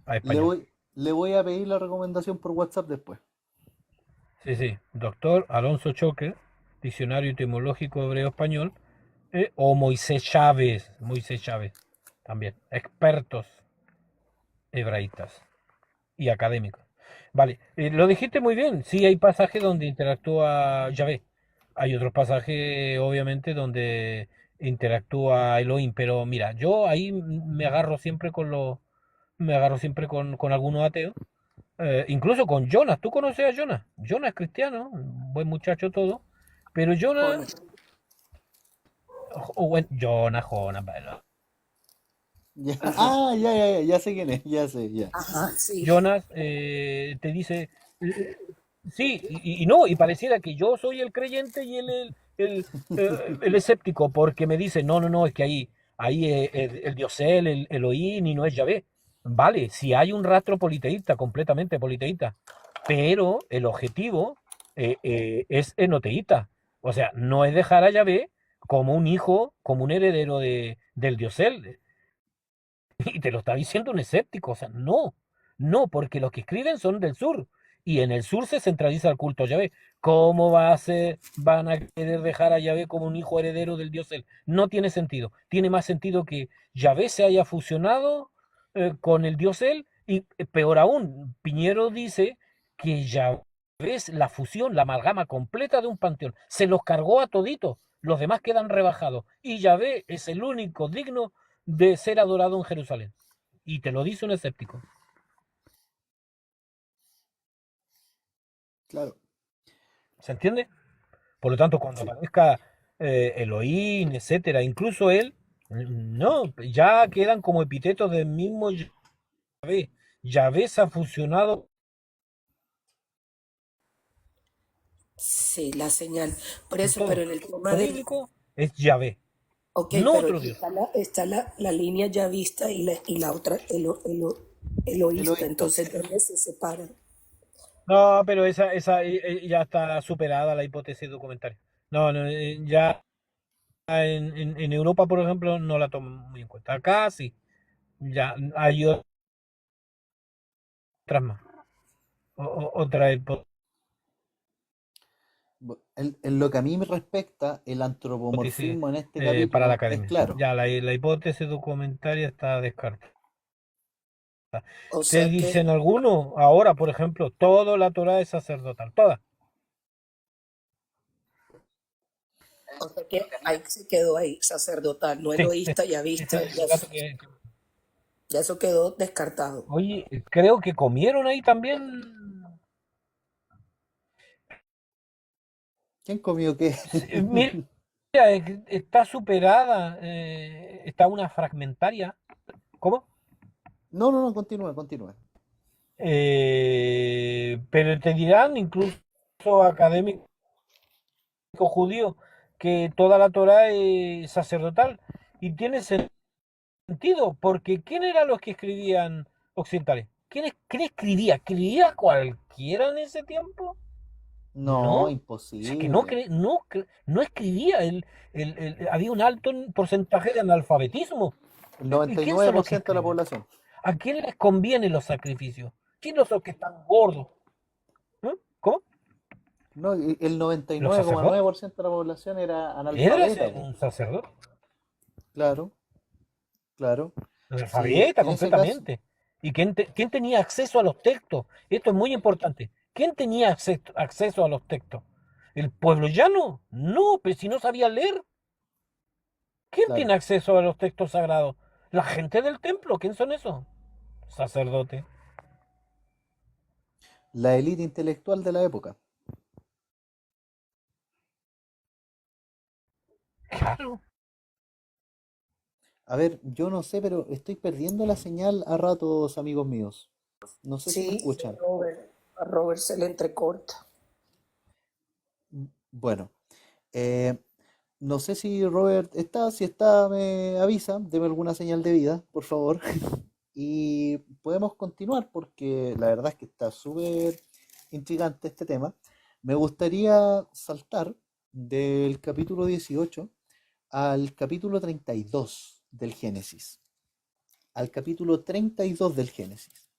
a le español. voy, le voy a pedir la recomendación por WhatsApp después. Sí, sí, doctor Alonso Choque, diccionario etimológico hebreo-español, o Moisés Chávez, también, expertos hebraístas y académicos. Vale, lo dijiste muy bien. Sí, hay pasajes donde interactúa Yahvé. Hay otros pasajes, obviamente, donde interactúa Elohim. Pero mira, yo ahí me agarro siempre me agarro siempre con algunos ateos. Incluso con Jonas. ¿Tú conoces a Jonas? Jonas es cristiano, un buen muchacho todo. Pero Jonas, Jonas. Jonas, bueno. Ya. Ajá, Ah, ya sé quién es, ya sé, ya. ajá, sí. Jonas te dice, sí, y no, y pareciera que yo soy el creyente y él el escéptico, porque me dice, no, no, no, es que ahí el Diosel, el Elohim y no es Yahvé. Vale, si hay un rastro politeísta, completamente politeísta, pero el objetivo es enoteísta. O sea, no es dejar a Yahvé como un hijo, como un heredero del Diosel. Y te lo está diciendo un escéptico, o sea, no, no, porque los que escriben son del sur, y en el sur se centraliza el culto a Yahvé. ¿Cómo van a querer dejar a Yahvé como un hijo heredero del dios él? No tiene sentido. Tiene más sentido que Yahvé se haya fusionado con el dios él, y peor aún, Piñero dice que Yahvé es la fusión, la amalgama completa de un panteón. Se los cargó a toditos, los demás quedan rebajados, y Yahvé es el único digno de ser adorado en Jerusalén. Y te lo dice un escéptico. Claro, ¿Se entiende? Por lo tanto, cuando sí. aparezca Elohim, etcétera, incluso él No, ya quedan como epítetos del mismo Yahvé. Yahvé se ha fusionado Sí, la señal. Por con eso, pero todo. en el tema Lo del... bíblico es Yahvé, Ok, no pero otro Dios. está la línea ya vista y la otra, eloísta. Eloísta. Entonces, ¿dónde se separan? No, pero esa ya está superada la hipótesis documentaria. No, no, ya en Europa, por ejemplo, no la toman muy en cuenta. Acá sí, ya hay otras más. Otra En lo que a mí me respecta, el hipótesis antropomorfismo en este para la capítulo es academia. claro. Ya la hipótesis documentaria está descartada. O Te sea que, dicen algunos, ahora, por ejemplo, toda la Torah es sacerdotal, toda. o sea que ahí se quedó ahí, sacerdotal, no Sí, sí. eloísta, ya Ese vista, es ya, el dato ya eso quedó descartado. Oye, creo que comieron ahí también. ¿Quién comió qué? Sí, mira, está superada, está una fragmentaria. ¿Cómo? No, no, no, continúa, continúa. Pero te dirán, incluso académicos judíos, que toda la Torah es sacerdotal. Y tiene sentido, porque ¿quién eran los que escribían occidentales? ¿Quién escribía? ¿Escribía cualquiera en ese tiempo? No, No. O sea, que imposible. no escribía. Había un alto porcentaje de analfabetismo. El ¿Y noventa y quién nueve son por los que ciento de la escriben? población. ¿A quién les convienen los sacrificios? ¿Quiénes son los que están gordos? ¿Eh? ¿Cómo? No, y el noventa y ¿Los nueve coma nueve sacerdotes? por ciento de la población era ¿Era analfabeta, po. un sacerdote? Claro, claro. Sí, Analfabeta en ese caso, completamente. ¿Y quién tenía acceso a los textos? Esto es muy importante. ¿Quién tenía acceso a los textos? ¿El pueblo llano? No, pero si no sabía leer. ¿Quién claro. tiene acceso a los textos sagrados? La gente del templo. ¿Quién son esos? Sacerdote. La élite intelectual de la época. Claro. A ver, yo no sé, pero estoy perdiendo la señal a ratos, amigos míos. No sé si me Sí, escuchan. A Robert se le entrecorta. Bueno, eh, no sé si Robert está, si está, me avisa, deme alguna señal de vida, por favor. Y podemos continuar porque la verdad es que está súper intrigante este tema. Me gustaría saltar del capítulo 18 al capítulo 32 del Génesis. Al capítulo 32 del Génesis.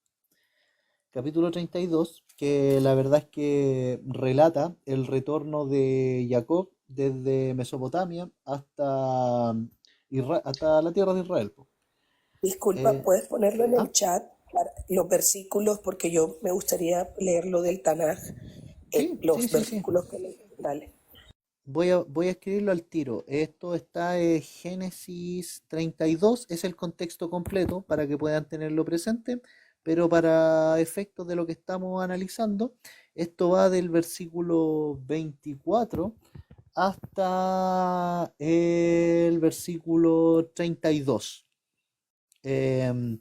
Capítulo 32 que la verdad es que relata el retorno de Jacob desde Mesopotamia hasta la tierra de Israel, po. Disculpa, Eh, ¿puedes ponerlo en ah, el chat los versículos? Porque yo me gustaría leerlo del Tanaj, sí, sí, los sí, sí. versículos que le... Dale. Voy a escribirlo al tiro. Esto está en Génesis 32, es el contexto completo para que puedan tenerlo presente, pero para efectos de lo que estamos analizando, esto va del versículo 24 hasta el versículo 32. Em,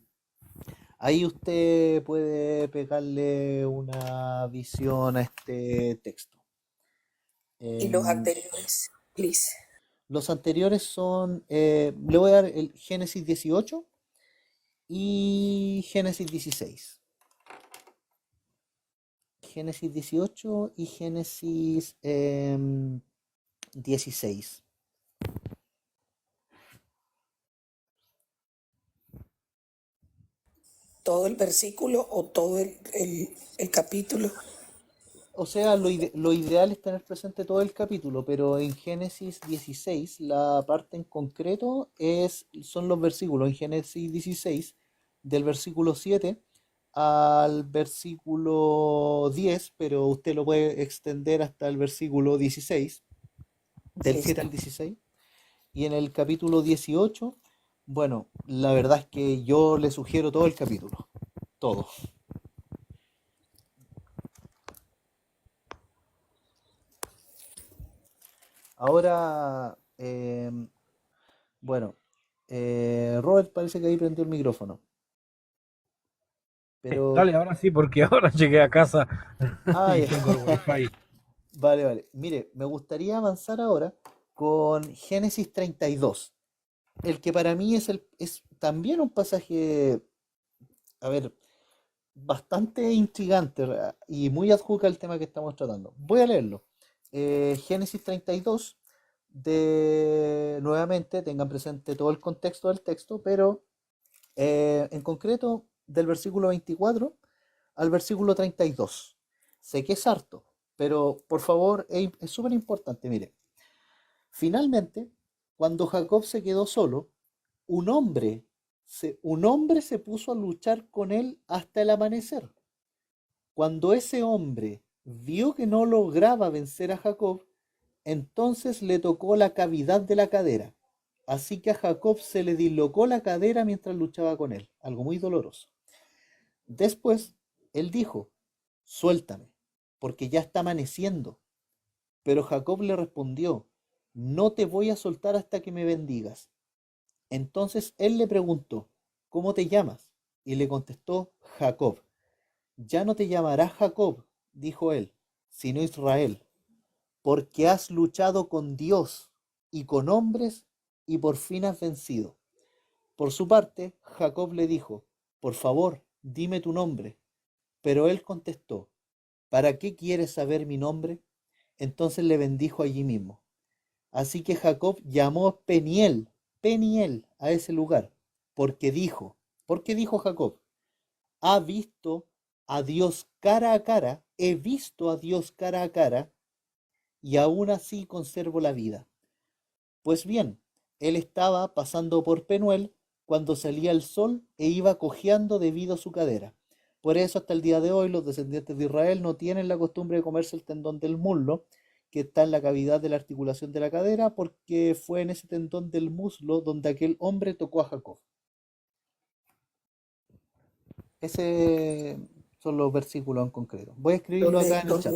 Ahí usted puede pegarle una visión a este texto. Y los Em, anteriores, please. Los anteriores son, le voy a dar el Génesis 18 y Génesis 16. Génesis 18 y Génesis 16. Todo el versículo o todo el capítulo. O sea, lo ideal es tener presente todo el capítulo, pero en Génesis 16, la parte en concreto son los versículos. En Génesis 16, del versículo 7 al versículo 10, pero usted lo puede extender hasta el versículo 16, del 7 Listo. al 16. Y en el capítulo 18, bueno, la verdad es que yo le sugiero todo el capítulo, todo. Ahora, bueno. Robert parece que ahí prendió el micrófono. Pero, Dale, ahora sí, porque ahora llegué a casa ah, y ya. tengo el wifi. Vale, vale. Mire, me gustaría avanzar ahora con Génesis 32, el que para mí es también un pasaje, a ver, bastante intrigante y muy adjuca al tema que estamos tratando. Voy a leerlo. Génesis 32, nuevamente, tengan presente todo el contexto del texto, pero en concreto del versículo 24 al versículo 32. Sé que es harto, pero por favor es súper importante. Mire, finalmente, cuando Jacob se quedó solo, un hombre, un hombre se puso a luchar con él hasta el amanecer. Cuando ese hombre vio que no lograba vencer a Jacob, entonces le tocó la cavidad de la cadera. Así que a Jacob se le dislocó la cadera mientras luchaba con él, algo muy doloroso. Después, él dijo, suéltame, porque ya está amaneciendo. Pero Jacob le respondió, no te voy a soltar hasta que me bendigas. Entonces él le preguntó, ¿cómo te llamas? Y le contestó, Jacob. Ya no te llamarás Jacob, dijo él, sino Israel, porque has luchado con Dios y con hombres y por fin has vencido. Por su parte, Jacob le dijo, por favor, dime tu nombre. Pero él contestó, ¿para qué quieres saber mi nombre? Entonces le bendijo allí mismo. Así que Jacob llamó Peniel, Peniel a ese lugar, porque dijo Jacob, ha visto a Dios cara a cara, he visto a Dios cara a cara, y aún así conservo la vida. Pues bien, él estaba pasando por Penuel cuando salía el sol e iba cojeando debido a su cadera. Por eso hasta el día de hoy los descendientes de Israel no tienen la costumbre de comerse el tendón del muslo, que está en la cavidad de la articulación de la cadera, porque fue en ese tendón del muslo donde aquel hombre tocó a Jacob. Ese son los versículos en concreto. Voy a escribirlo acá en el chat.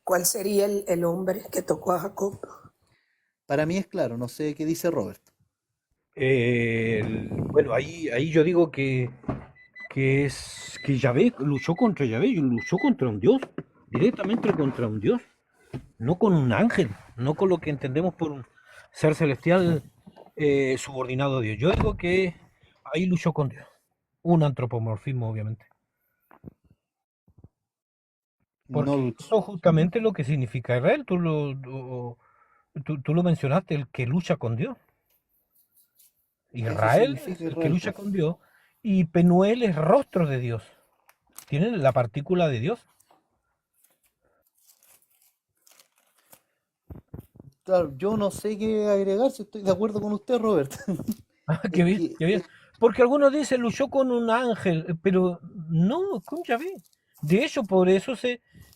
¿Cuál sería el hombre que tocó a Jacob? Para mí es claro, no sé qué dice Robert. Bueno, ahí yo digo que Yahvé luchó contra Yahvé, luchó contra un Dios, directamente contra un Dios, no con un ángel, no con lo que entendemos por un ser celestial subordinado a Dios. Yo digo que ahí luchó con Dios. Un antropomorfismo, obviamente. No Porque luchó. eso es justamente lo que significa Israel. Tú lo mencionaste, el que lucha con Dios. Eso Israel es significa el que Israel, lucha pues. con Dios y Penuel es rostro de Dios. Tiene la partícula de Dios. Claro, yo no sé qué agregar si estoy de acuerdo con usted, Robert. Ah, qué Es bien, que qué bien. Porque algunos dicen luchó con un ángel, pero no, con Yahvé. De hecho, por eso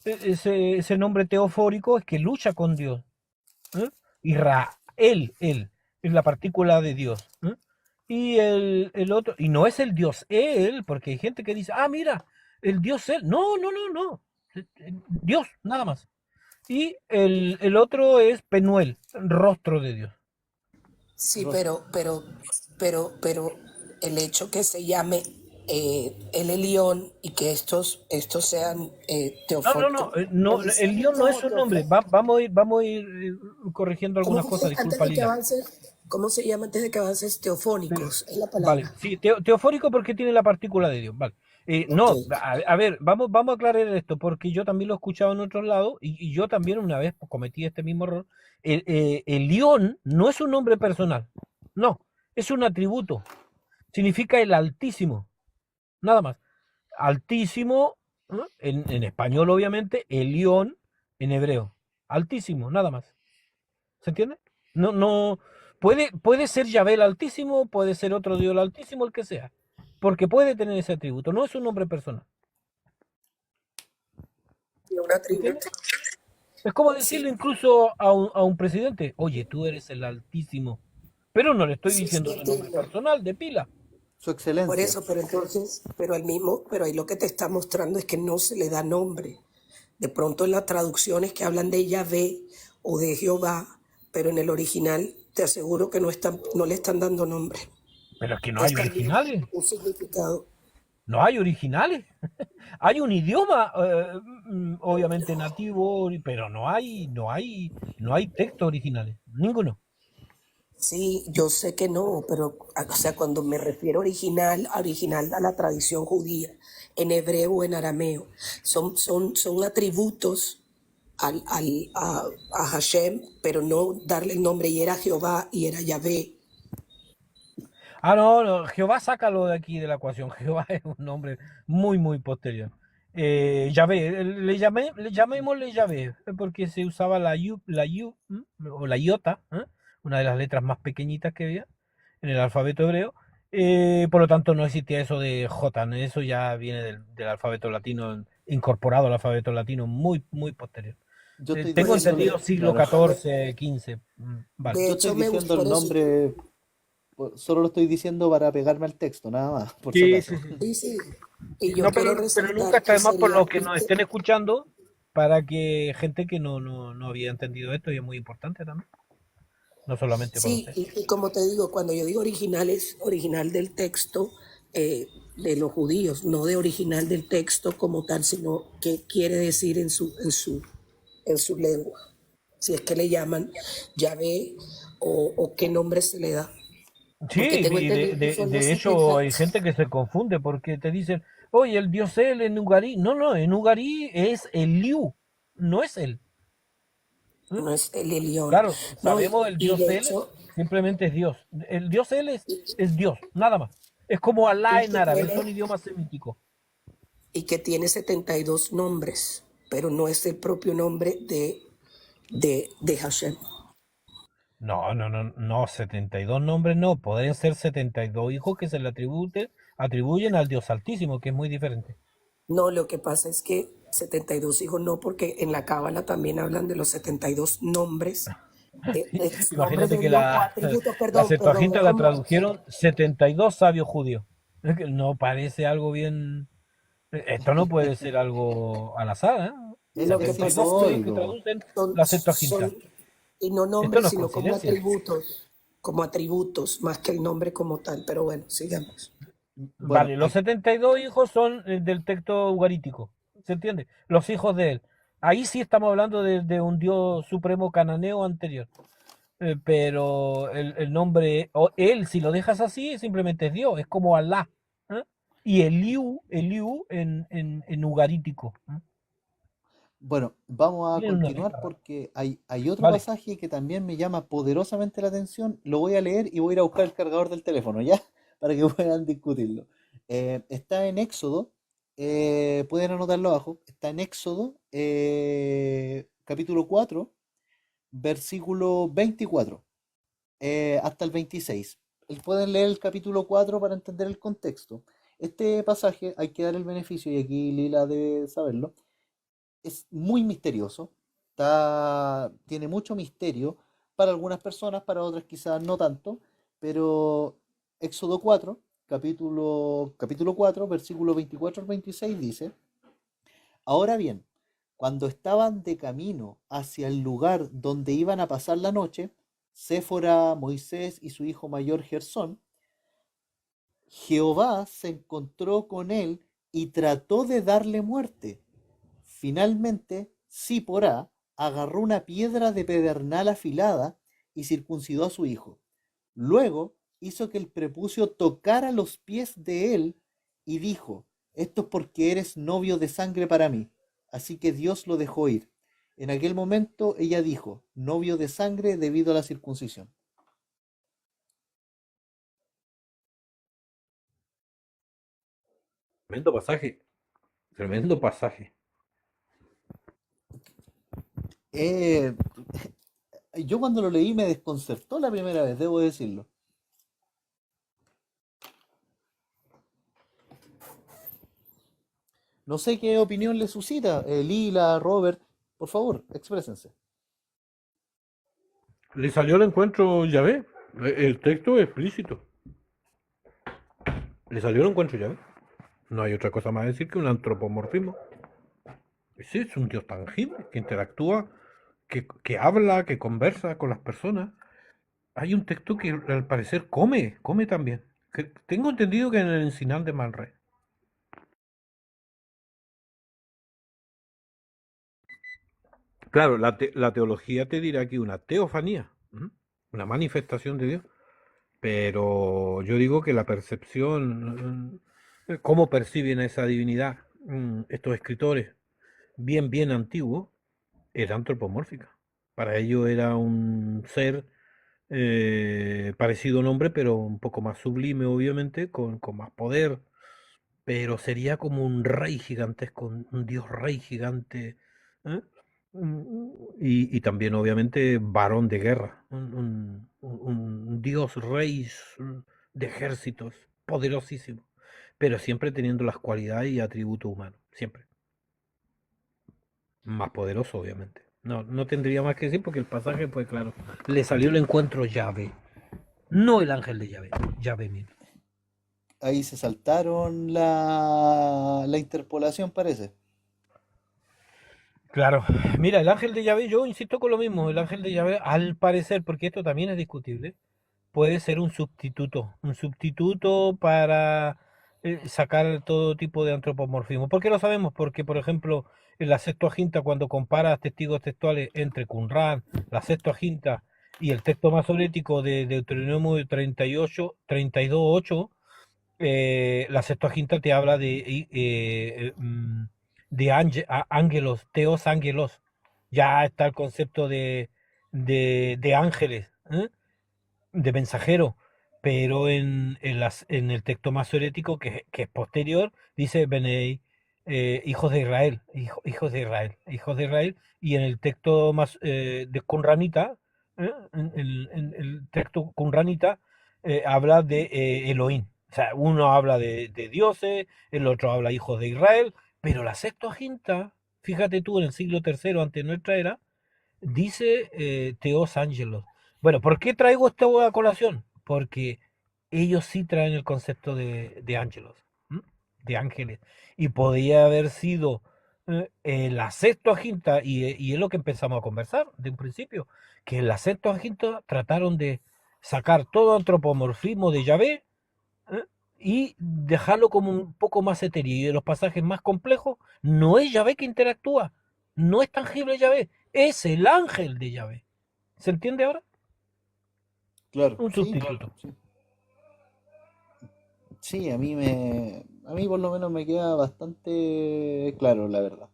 ese nombre teofórico es que lucha con Dios. ¿Eh? Israel, él, es la partícula de Dios. ¿Eh? Y el otro, y no es el Dios él, porque hay gente que dice, ah, mira, el Dios él. No, no, no, no. Dios, nada más. Y el otro es Penuel, rostro de Dios. Sí, Ros- pero el hecho que se llame el Elión y que estos sean No, no, no, no, el policiales, León no no, es un nombre. vamos a ir corrigiendo algunas cosas, antes disculpa de que Lila. avances, ¿cómo se llama antes de que avances? Pero, Teofónicos, es la vale, palabra. sí, teofórico porque tiene la partícula de Dios, vale. Ok. No, a ver, vamos a aclarar esto, porque yo también lo he escuchado en otros lados y yo también una vez cometí este mismo error. El León no es un nombre personal, no, es un atributo, significa el Altísimo, nada más. Altísimo, ¿no? En español obviamente, Elión en hebreo, Altísimo, nada más. ¿Se entiende? No, no, puede ser Yahvé el Altísimo, puede ser otro Dios el Altísimo, el que sea, porque puede tener ese atributo, no es un nombre personal. Y un ¿Se entiende? atributo. Es como decirle Sí, incluso a un presidente, oye, tú eres el Altísimo, pero no le estoy sí, sí, diciendo su nombre entiendo. personal de pila. Su Por excelencia. eso, pero entonces, pero ahí lo que te está mostrando es que no se le da nombre. De pronto en las traducciones que hablan de Yahvé o de Jehová, pero en el original te aseguro que no le están dando nombre. Pero es que no hay Están dando originales. un significado. No hay originales. Hay un idioma, obviamente nativo, pero no hay textos originales. Ninguno. Sí, yo sé que no, pero, o sea, cuando me refiero original a la tradición judía, en hebreo o en arameo, son atributos a Hashem, pero no darle el nombre, y era Jehová y era Yahvé. Ah, no, no, Jehová sácalo de aquí de la ecuación. Jehová es un nombre muy, muy posterior. Yahvé, llamémosle Yahvé, porque se usaba la yu, o la iota, una de las letras más pequeñitas que había en el alfabeto hebreo. Por lo tanto, no existía eso de J, ¿no? Eso ya viene del alfabeto latino, incorporado al alfabeto latino, muy, muy posterior. Yo estoy Por Tengo eso, entendido diciéndole, siglo claro, XIV, XV. Vale. de yo estoy hecho, diciendo por el eso, nombre, solo lo estoy diciendo para pegarme al texto, nada más, por si Sí, sí, acaso. sí. sí, sí. Y yo No, quiero pero nunca resaltar está que de más por sería, los que nos estén escuchando, para que gente que no había entendido esto, y es muy importante también, no solamente para sí, ustedes. y como te digo, cuando yo digo original, es original del texto de los judíos, no de original del texto como tal, sino qué quiere decir en su lengua. Si es que le llaman Yahvé o qué nombre se le da. Sí, Porque tengo y entendido que son los de hecho 70. hay gente que se confunde porque te dicen, oye, el dios él en Ugarí. No, no, en Ugarí es el Liu, no es él. ¿Mm? No es el Elión. Claro, No, sabemos el y dios de él, hecho, simplemente es Dios. El dios él es Dios, nada más. Es como Alá y en que árabe, tiene, son idiomas semíticos. y que tiene 72 nombres, pero no es el propio nombre de Hashem. No, no, no, no, 72 nombres no, podrían ser 72 hijos que se le atribuyen al Dios Altísimo, que es muy diferente. No, lo que pasa es que 72 hijos no, porque en la Cábala también hablan de los 72 nombres, nombres Imagínate de que Dios o atributos, la es Septuaginta la como tradujeron 72 sabios judíos. Es que no parece algo bien. Esto no puede ser algo al azar, ¿eh? Es, lo que es pasa 72 es judíos que que simbólico. traducen son, la Septuaginta. son y no Esto nombres, no es sino coincidencia. como atributos, más que el nombre como tal. Pero bueno, sigamos. Bueno, Vale, los 72 hijos son del texto ugarítico, ¿se entiende? Los hijos de él. Ahí sí estamos hablando de un dios supremo cananeo anterior. Pero el nombre, o él, si lo dejas así, simplemente es Dios, es como Alá. ¿Eh? Y Eliú en ugarítico. ¿Eh? bueno, vamos a Tienen una continuar mezcla. porque hay otro Vale. pasaje que también me llama poderosamente la atención. Lo voy a leer y voy a ir a buscar el cargador del teléfono, ¿ya? Para que puedan discutirlo. Está en Éxodo, pueden anotarlo abajo. Está en Éxodo, capítulo 4, versículo 24, hasta el 26. Pueden leer el capítulo 4 para entender el contexto. Este pasaje hay que dar el beneficio, y aquí Lila debe saberlo, es muy misterioso, tiene mucho misterio para algunas personas, para otras quizás no tanto, pero Éxodo 4, capítulo 4, versículo 24 al 26 dice: Ahora bien, cuando estaban de camino hacia el lugar donde iban a pasar la noche, Séfora, Moisés y su hijo mayor Gersón, Jehová se encontró con él y trató de darle muerte. Finalmente, Sípora agarró una piedra de pedernal afilada y circuncidó a su hijo. Luego hizo que el prepucio tocara los pies de él y dijo: Esto es porque eres novio de sangre para mí. Así que Dios lo dejó ir. En aquel momento ella dijo: novio de sangre debido a la circuncisión. Tremendo pasaje. Tremendo pasaje. Eh, yo cuando lo leí me desconcertó la primera vez, debo decirlo. No sé qué opinión le suscita. Lila, Robert, por favor, exprésense. Le salió al encuentro Yahvé. El texto es explícito. Le salió al encuentro Yahvé. No hay otra cosa más decir que un antropomorfismo. Ese es un dios tangible que interactúa, que habla, que conversa con las personas. hay un texto que al parecer come también. Tengo entendido que en el Encinal de Manre. Claro, la teología te dirá que una teofanía, una manifestación de Dios, pero yo digo que la percepción, cómo perciben esa divinidad estos escritores bien antiguos, era antropomórfica. Para ellos era un ser parecido a un hombre, pero un poco más sublime, obviamente, con más poder, pero sería como un rey gigantesco, un dios rey gigante, ¿eh? Y también, obviamente, varón de guerra, un dios rey de ejércitos, poderosísimo, pero siempre teniendo las cualidades y atributos humanos, siempre. Más poderoso, obviamente. No tendría más que decir porque el pasaje, pues claro, le salió el encuentro llave. No el ángel de llave, llave mismo. Ahí se saltaron la interpolación, parece. Claro, mira, el ángel de llave, yo insisto con lo mismo, el ángel de llave, al parecer, porque esto también es discutible, puede ser un sustituto para sacar todo tipo de antropomorfismo. ¿Por qué lo sabemos? Porque, por ejemplo, en la Septuaginta, cuando comparas testigos textuales entre Qumran, la Septuaginta y el texto masorético de Deuteronomio 38, 32:8, la Septuaginta te habla de ángelos, teos ángelos. Ya está el concepto de ángeles, ¿eh? De mensajero, pero en el texto masorético, que es posterior, dice Benei, hijos de Israel, hijos de Israel, hijos de Israel, y en el texto más de Qumranita, en el texto Qumranita, habla de Elohim. O sea, uno habla de dioses, el otro habla hijos de Israel, pero la Septuaginta, fíjate tú, en el siglo tercero antes de nuestra era, dice Teos Ángelos. Bueno, ¿por qué traigo esta a colación? Porque ellos sí traen el concepto de ángelos, ¿m? De ángeles. Y podía haber sido la Septuaginta, y es lo que empezamos a conversar de un principio, que en la Septuaginta trataron de sacar todo antropomorfismo de Yahvé, ¿eh? Y dejarlo como un poco más etéreo. Y de los pasajes más complejos, no es Yahvé que interactúa, no es tangible Yahvé, es el ángel de Yahvé. ¿Se entiende ahora? Claro, Un sí, sustituto. sí. Sí, a mí por lo menos me queda bastante claro, la verdad.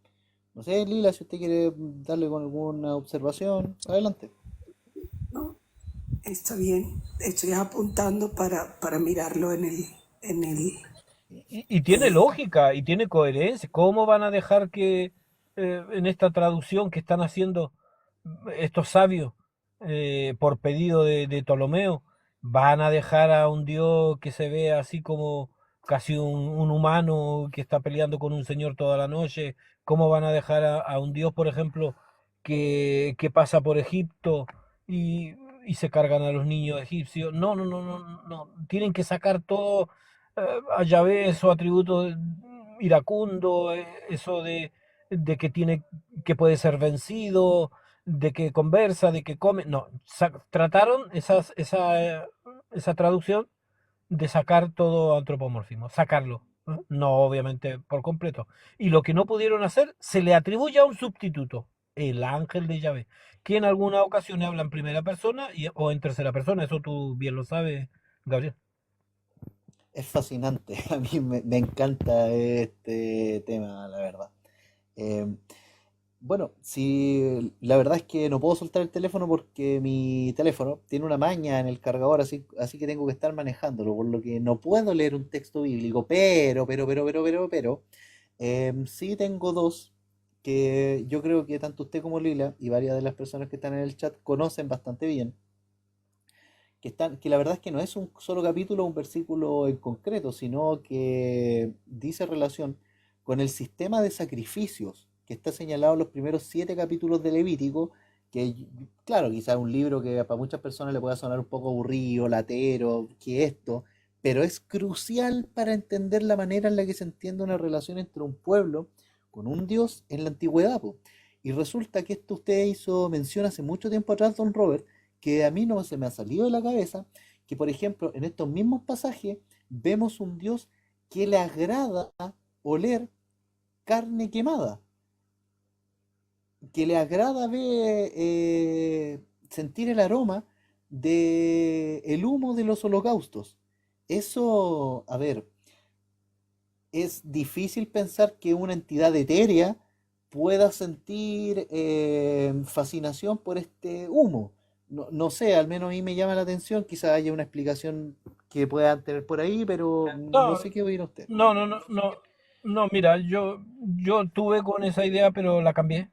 No sé, Lila, si usted quiere darle con alguna observación, adelante. ¿no? Está bien. Estoy apuntando para mirarlo en el, Y tiene lógica y tiene coherencia. ¿Cómo van a dejar que en esta traducción que están haciendo estos sabios por pedido de Ptolomeo, van a dejar a un dios que se ve así como casi un humano que está peleando con un señor toda la noche? ¿Cómo van a dejar a un dios, por ejemplo, que pasa por Egipto y, y se cargan a los niños egipcios? No. Tienen que sacar todo a Yahvé, esos atributos iracundo, eso de que tiene, que puede ser vencido, de que conversa, de que come. No, trataron esa traducción de sacar todo antropomorfismo, sacarlo, ¿eh? No obviamente por completo. Y lo que no pudieron hacer, se le atribuye a un sustituto, el ángel de Yahvé, que en alguna ocasión habla en primera persona o en tercera persona, eso tú bien lo sabes, Gabriel. Es fascinante, a mí me encanta este tema, la verdad. Eh, bueno, sí, la verdad es que no puedo soltar el teléfono porque mi teléfono tiene una maña en el cargador, así que tengo que estar manejándolo, por lo que no puedo leer un texto bíblico, pero, sí tengo dos que yo creo que tanto usted como Lila y varias de las personas que están en el chat conocen bastante bien, que la verdad es que no es un solo capítulo o un versículo en concreto, sino que dice relación con el sistema de sacrificios que está señalado en los primeros 7 capítulos de Levítico, que claro, quizás un libro que para muchas personas le pueda sonar un poco aburrido, latero, que esto, pero es crucial para entender la manera en la que se entiende una relación entre un pueblo con un dios en la antigüedad, po. Y resulta que esto usted hizo mención hace mucho tiempo atrás, don Robert, que a mí no se me ha salido de la cabeza, que por ejemplo en estos mismos pasajes vemos un Dios que le agrada oler carne quemada, que le agrada ver, sentir el aroma de el humo de los holocaustos. Eso, a ver, es difícil pensar que una entidad etérea pueda sentir fascinación por este humo. No, no sé, al menos a mí me llama la atención, quizás haya una explicación que puedan tener por ahí, pero no No, sé qué oír usted. no, mira, yo tuve con esa idea, pero la cambié.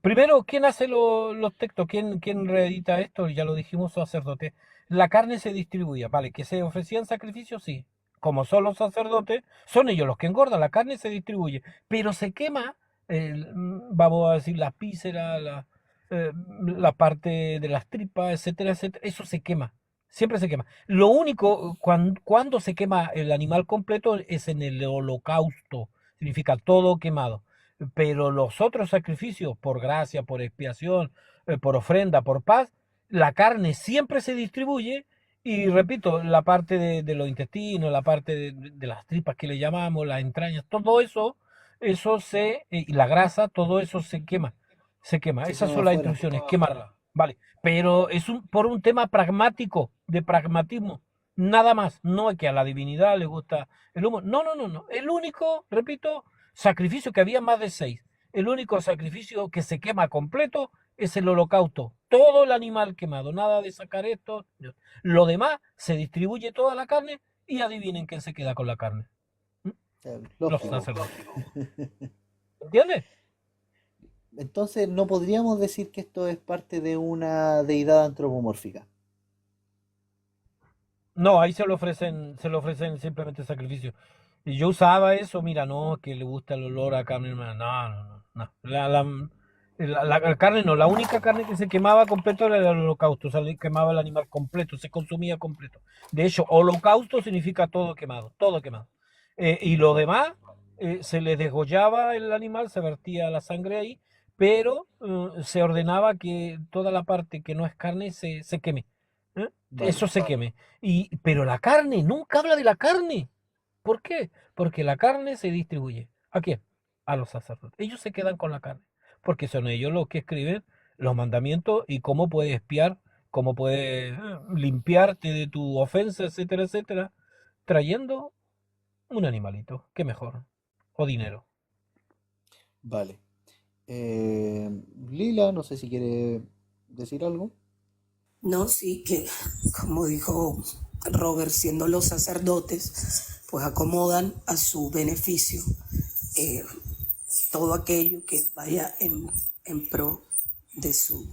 Primero, ¿quién hace los textos? ¿Quién reedita esto? Ya lo dijimos, sacerdote. La carne se distribuía, vale, que se ofrecían sacrificios, sí. Como son los sacerdotes, son ellos los que engordan, la carne se distribuye, pero se quema, vamos a decir, las vísceras, la parte de las tripas, etcétera, etcétera, eso se quema, siempre se quema. Lo único, cuando se quema el animal completo es en el holocausto, significa todo quemado. Pero los otros sacrificios, por gracia, por expiación, por ofrenda, por paz, la carne siempre se distribuye y repito, la parte de los intestinos, la parte de las tripas que le llamamos, las entrañas, todo eso, y la grasa, todo eso se quema, se quema. Se Esas quema son las afuera. instrucciones, quemarla, vale. Pero por un tema pragmático, de pragmatismo, nada más. No es que a la divinidad le gusta el humo. No, no, no, no. El único, repito, sacrificio que había más de 6. El único sacrificio que se quema completo es el holocausto. Todo el animal quemado. Nada de sacar esto. Lo demás se distribuye toda la carne y adivinen quién se queda con la carne. ¿Mm? Los Lógico. sacerdotes. ¿Entiendes? Entonces no podríamos decir que esto es parte de una deidad antropomórfica. No, ahí se le ofrecen simplemente sacrificio. Y yo usaba eso, mira, no, que le gusta el olor a carne humana. No, no, no, no. La carne no, la única carne que se quemaba completo era el holocausto, o sea, le quemaba el animal completo, se consumía completo. De hecho, holocausto significa todo quemado, todo quemado. Y lo demás, se le degollaba el animal, se vertía la sangre ahí, pero se ordenaba que toda la parte que no es carne se queme. ¿Eh? Vale. Eso se queme. Pero la carne, nunca habla de la carne. ¿Por qué? Porque la carne se distribuye. ¿A quién? A los sacerdotes. Ellos se quedan con la carne, porque son ellos los que escriben los mandamientos y cómo puedes espiar, cómo puedes limpiarte de tu ofensa, etcétera, etcétera, trayendo un animalito. ¿Qué mejor? O dinero. Vale. Eh, Lila, no sé si quiere decir algo. No, sí, que como dijo Robert, siendo los sacerdotes, pues acomodan a su beneficio eh, todo aquello que vaya en pro de su,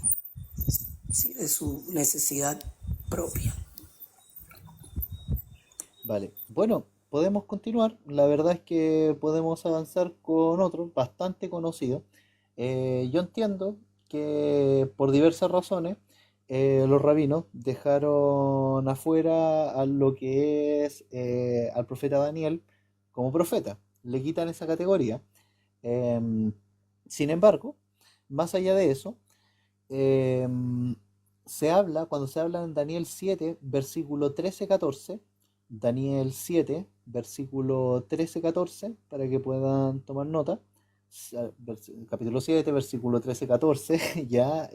sí, de su necesidad propia. Vale. Bueno, podemos continuar. La verdad es que podemos avanzar con otro bastante conocido. Yo entiendo que por diversas razones los rabinos dejaron afuera a lo que es al profeta Daniel como profeta. Le quitan esa categoría. Em, Sin embargo, más allá de eso, em, cuando se habla en Daniel 7, versículo 13-14, Daniel 7, versículo 13-14, para que puedan tomar nota. Capítulo 7, versículo 13-14, ya,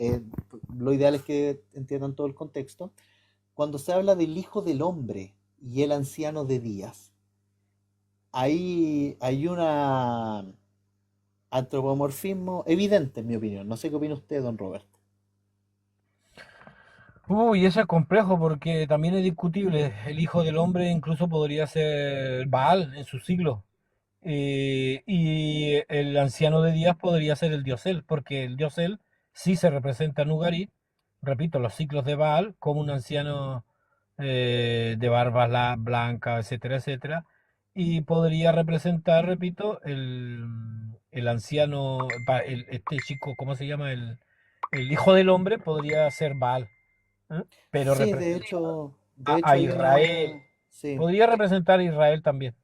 lo ideal es que entiendan todo el contexto. Cuando se habla del Hijo del Hombre y el anciano de días, ahí hay una antropomorfismo evidente, en mi opinión. No sé qué opina usted, don Robert. Uy, eso es complejo porque también es discutible. El hijo del hombre incluso podría ser Baal en su siglo. Y el anciano de días podría ser el diosel, porque el diosel sí se representa en Ugarit, repito, los ciclos de Baal, como un anciano de barba blanca, etcétera, etcétera, y podría representar, repito, el anciano, este chico, ¿cómo se llama? El hijo del hombre podría ser Baal, ¿eh? Pero Sí, representa de a hecho hay Israel, una, sí, podría representar a Israel también.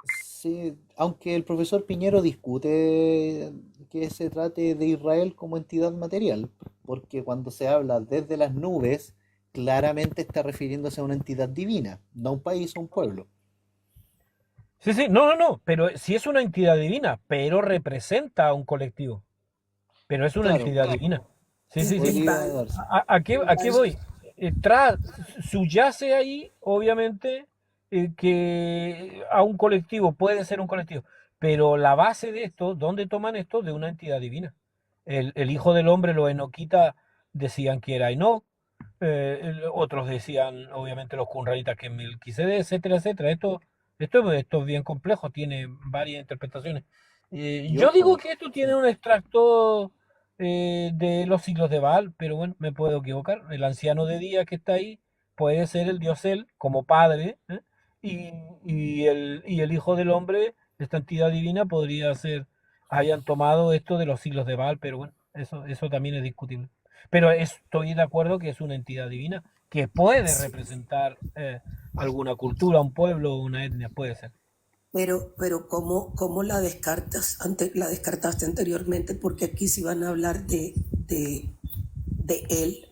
sí, aunque el profesor Piñero discute que se trate de Israel como entidad material. porque cuando se habla desde las nubes, claramente está refiriéndose a una entidad divina, no a un país o un pueblo. Sí, sí, no, no, no, pero si es una entidad divina, pero representa a un colectivo, pero es una Claro, entidad divina. Sí, sí, sí. Y podría Val, darse. ¿A qué voy? Tras, subyace ahí, obviamente, que a un colectivo, puede ser un colectivo, pero la base de esto, ¿dónde toman esto? De una entidad divina. El Hijo del Hombre, los enoquitas decían que era Enoch, otros decían, obviamente, los cunranitas que es Melquisedec, etcétera, etcétera. Esto es bien complejo, tiene varias interpretaciones. Y Yo digo ojo, que esto sí, tiene un extracto de los siglos de Baal, pero bueno, me puedo equivocar. El anciano de día que está ahí puede ser el dios él como padre, ¿eh? Y, y el Hijo del Hombre, esta entidad divina, podría ser, hayan tomado esto de los siglos de Baal, pero bueno, eso también es discutible. Pero estoy de acuerdo que es una entidad divina que puede representar alguna cultura, un pueblo, una etnia, puede ser. pero ¿cómo la descartas la descartaste anteriormente? Porque aquí sí van a hablar de él.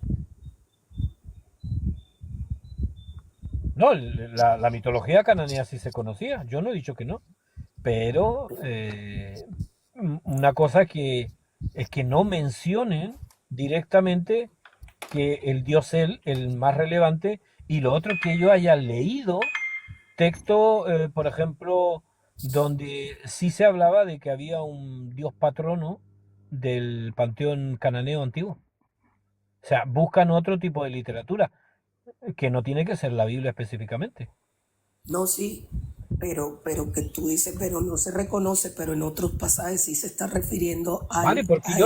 No, la mitología cananea sí se conocía, yo no he dicho que no, pero una cosa que es que no mencionen directamente que el dios el más relevante, y lo otro que yo haya leído texto, por ejemplo, donde sí se hablaba de que había un dios patrono del panteón cananeo antiguo. O sea, buscan otro tipo de literatura, que no tiene que ser la Biblia específicamente. No, sí, pero que tú dices, pero no se reconoce, pero en otros pasajes sí se está refiriendo Vale, porque a él.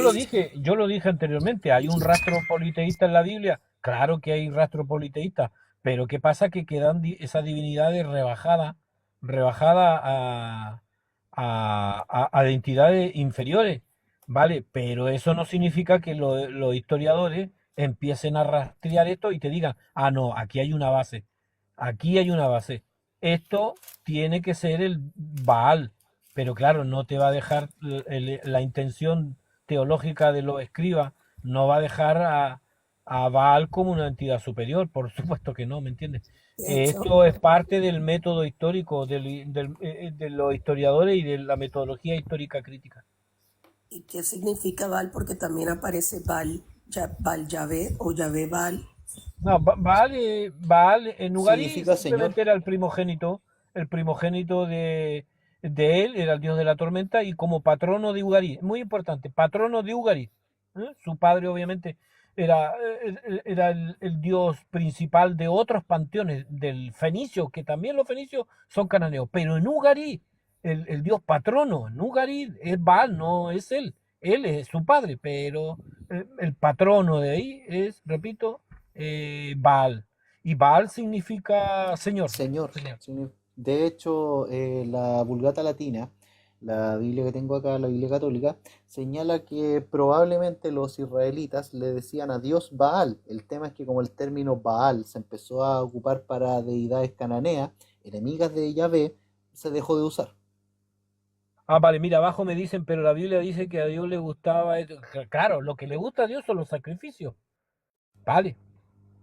yo lo dije anteriormente, hay un rastro politeísta en la Biblia, claro que hay rastro politeísta, pero ¿qué pasa? Que quedan esas divinidades rebajadas a entidades inferiores, ¿vale? Pero eso no significa que los historiadores empiecen a rastrear esto y te digan, ah, no, aquí hay una base. Esto tiene que ser el Baal, pero claro, no te va a dejar la intención teológica de los escribas, no va a dejar a Baal como una entidad superior, por supuesto que no, ¿me entiendes? De hecho, Esto es parte del método histórico de los historiadores y de la metodología histórica crítica. ¿y qué significa Val? Porque también aparece Val, Val Yahvé o Yahvé Val. No, Baal en Ugarí significa señor. simplemente era el primogénito de él, era el dios de la tormenta y como patrono de Ugarí, muy importante, patrono de Ugarí. Su padre obviamente era el dios principal de otros panteones, del fenicio, que también los fenicios son cananeos, pero en Ugarí, el dios patrono en Ugarí es Baal, no es él es su padre, pero el patrono de ahí es, repito, Baal. Y Baal significa señor. Señor, Señor. de hecho, la Vulgata Latina, la Biblia que tengo acá, la Biblia católica, señala que probablemente los israelitas le decían a Dios Baal. El tema es que como el término Baal se empezó a ocupar para deidades cananeas, enemigas de Yahvé, se dejó de usar. Ah, vale, mira, abajo me dicen, pero la Biblia dice que a Dios le gustaba. Claro, lo que le gusta a Dios son los sacrificios. Vale,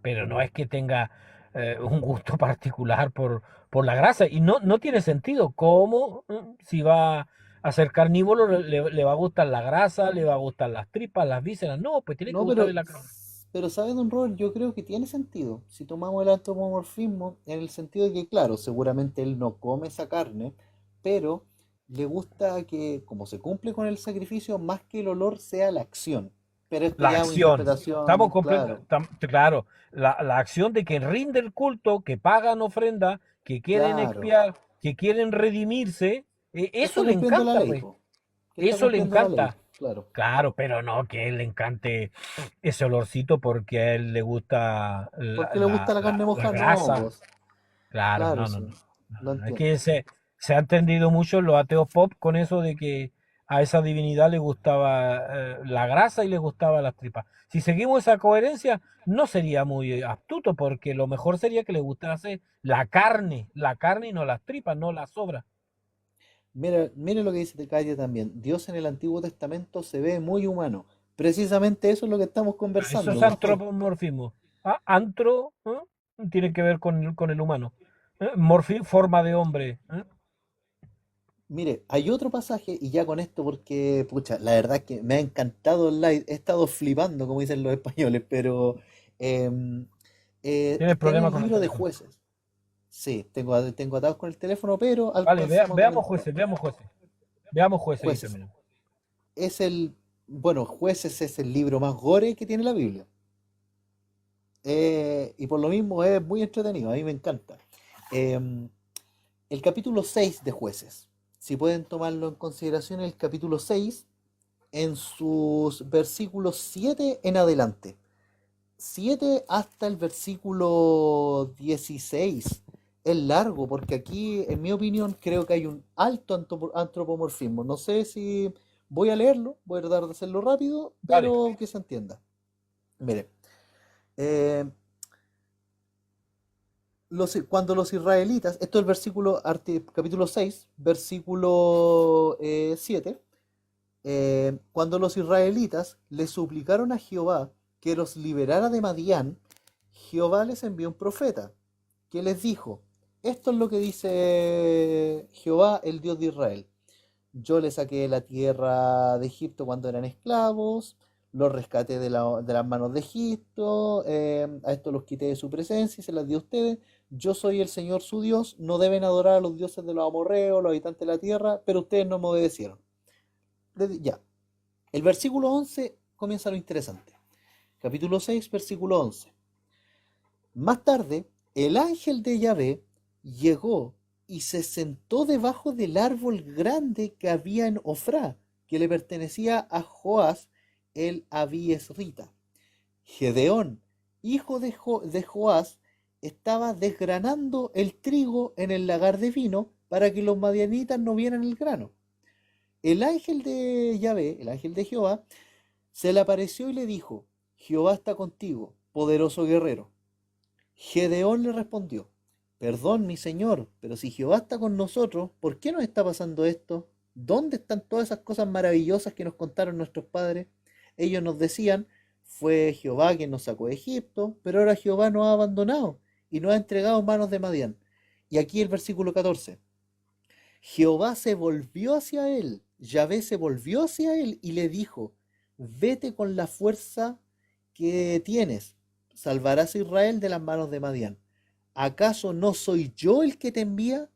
pero no es que tenga un gusto particular por la grasa. Y no tiene sentido. ¿Cómo? Si va a ser carnívoro, le va a gustar la grasa, le va a gustar las tripas, las vísceras. No, pues tiene que No, gustarle la carne. pero ¿sabe, don Robert? Yo creo que tiene sentido. Si tomamos el antropomorfismo, en el sentido de que, claro, seguramente él no come esa carne, pero le gusta que, como se cumple con el sacrificio, más que el olor sea la acción. Pero esto La ya es una acción. Estamos interpretación, claro, claro, la acción de que rinde el culto, que pagan ofrenda, que quieren claro. expiar, que quieren redimirse, Que eso está le cumpliendo la encanta, ley, pues. po. Que está Eso le cumpliendo la ley, encanta. claro. Claro, pero no que a él le encante ese olorcito porque a él le gusta ¿Por qué le gusta la carne la moja? No, grasa. pues, Claro, claro, no, no, sí, no. lo Es entiendo. que se ha entendido mucho en los ateos pop con eso de que a esa divinidad le gustaba la grasa y le gustaba las tripas. Si seguimos esa coherencia, no sería muy astuto, porque lo mejor sería que le gustase la carne y no las tripas, no las sobras. Mira, mire lo que dice Tecadia también. Dios en el Antiguo Testamento se ve muy humano. Precisamente eso es lo que estamos Eso es conversando, doctor. antropomorfismo. Ah, antro, tiene que ver con el humano. Forma de hombre. Mire, hay otro pasaje, y ya con esto, porque, pucha, la verdad es que me ha encantado el live, he estado flipando, como dicen los españoles, pero em, Tienes está en problema el con el libro de teléfono. Jueces. Sí, tengo atados con el teléfono, pero Vale, alcancemos a veamos comentar. jueces, veamos jueces. Veamos jueces y Jueces. terminamos. Es el, bueno, Jueces es el libro más gore que tiene la Biblia. Y por lo mismo es muy entretenido, a mí me encanta. Em, el capítulo 6 de Jueces, si pueden tomarlo en consideración, el capítulo 6 en sus versículos 7 en adelante. 7 hasta el versículo 16. Es largo porque aquí, en mi opinión, creo que hay un alto antropomorfismo. No sé si voy a leerlo, voy a tratar de hacerlo rápido, Vale. pero que se entienda. Mire, eh, cuando los israelitas, esto es el versículo, capítulo 6 versículo 7, cuando los israelitas le suplicaron a Jehová que los liberara de Madián, Jehová les envió un profeta que les dijo, esto es lo que dice Jehová, el Dios de Israel. Yo les saqué de la tierra de Egipto cuando eran esclavos, los rescaté de las manos de Egipto, a estos los quité de su presencia y se las di a ustedes. Yo soy el Señor su Dios, no deben adorar a los dioses de los amorreos, los habitantes de la tierra, pero ustedes no me obedecieron. Ya, el versículo 11 comienza lo interesante. Capítulo 6, versículo 11. Más tarde, el ángel de Yahvé llegó y se sentó debajo del árbol grande que había en Ofrá, que le pertenecía a Joás el Abiesrita. Gedeón, hijo de Joás, estaba desgranando el trigo en el lagar de vino para que los madianitas no vieran el grano. El ángel de Yahvé, el ángel de Jehová, se le apareció y le dijo, Jehová está contigo, poderoso guerrero. Gedeón le respondió, perdón, mi señor, pero si Jehová está con nosotros, ¿por qué nos está pasando esto? ¿Dónde están todas esas cosas maravillosas que nos contaron nuestros padres? Ellos nos decían, fue Jehová quien nos sacó de Egipto, pero ahora Jehová nos ha abandonado y nos ha entregado en manos de Madián. Y aquí el versículo 14. Jehová se volvió hacia él, Yahvé se volvió hacia él y le dijo, vete con la fuerza que tienes, salvarás a Israel de las manos de Madián. ¿Acaso no soy yo el que te envía?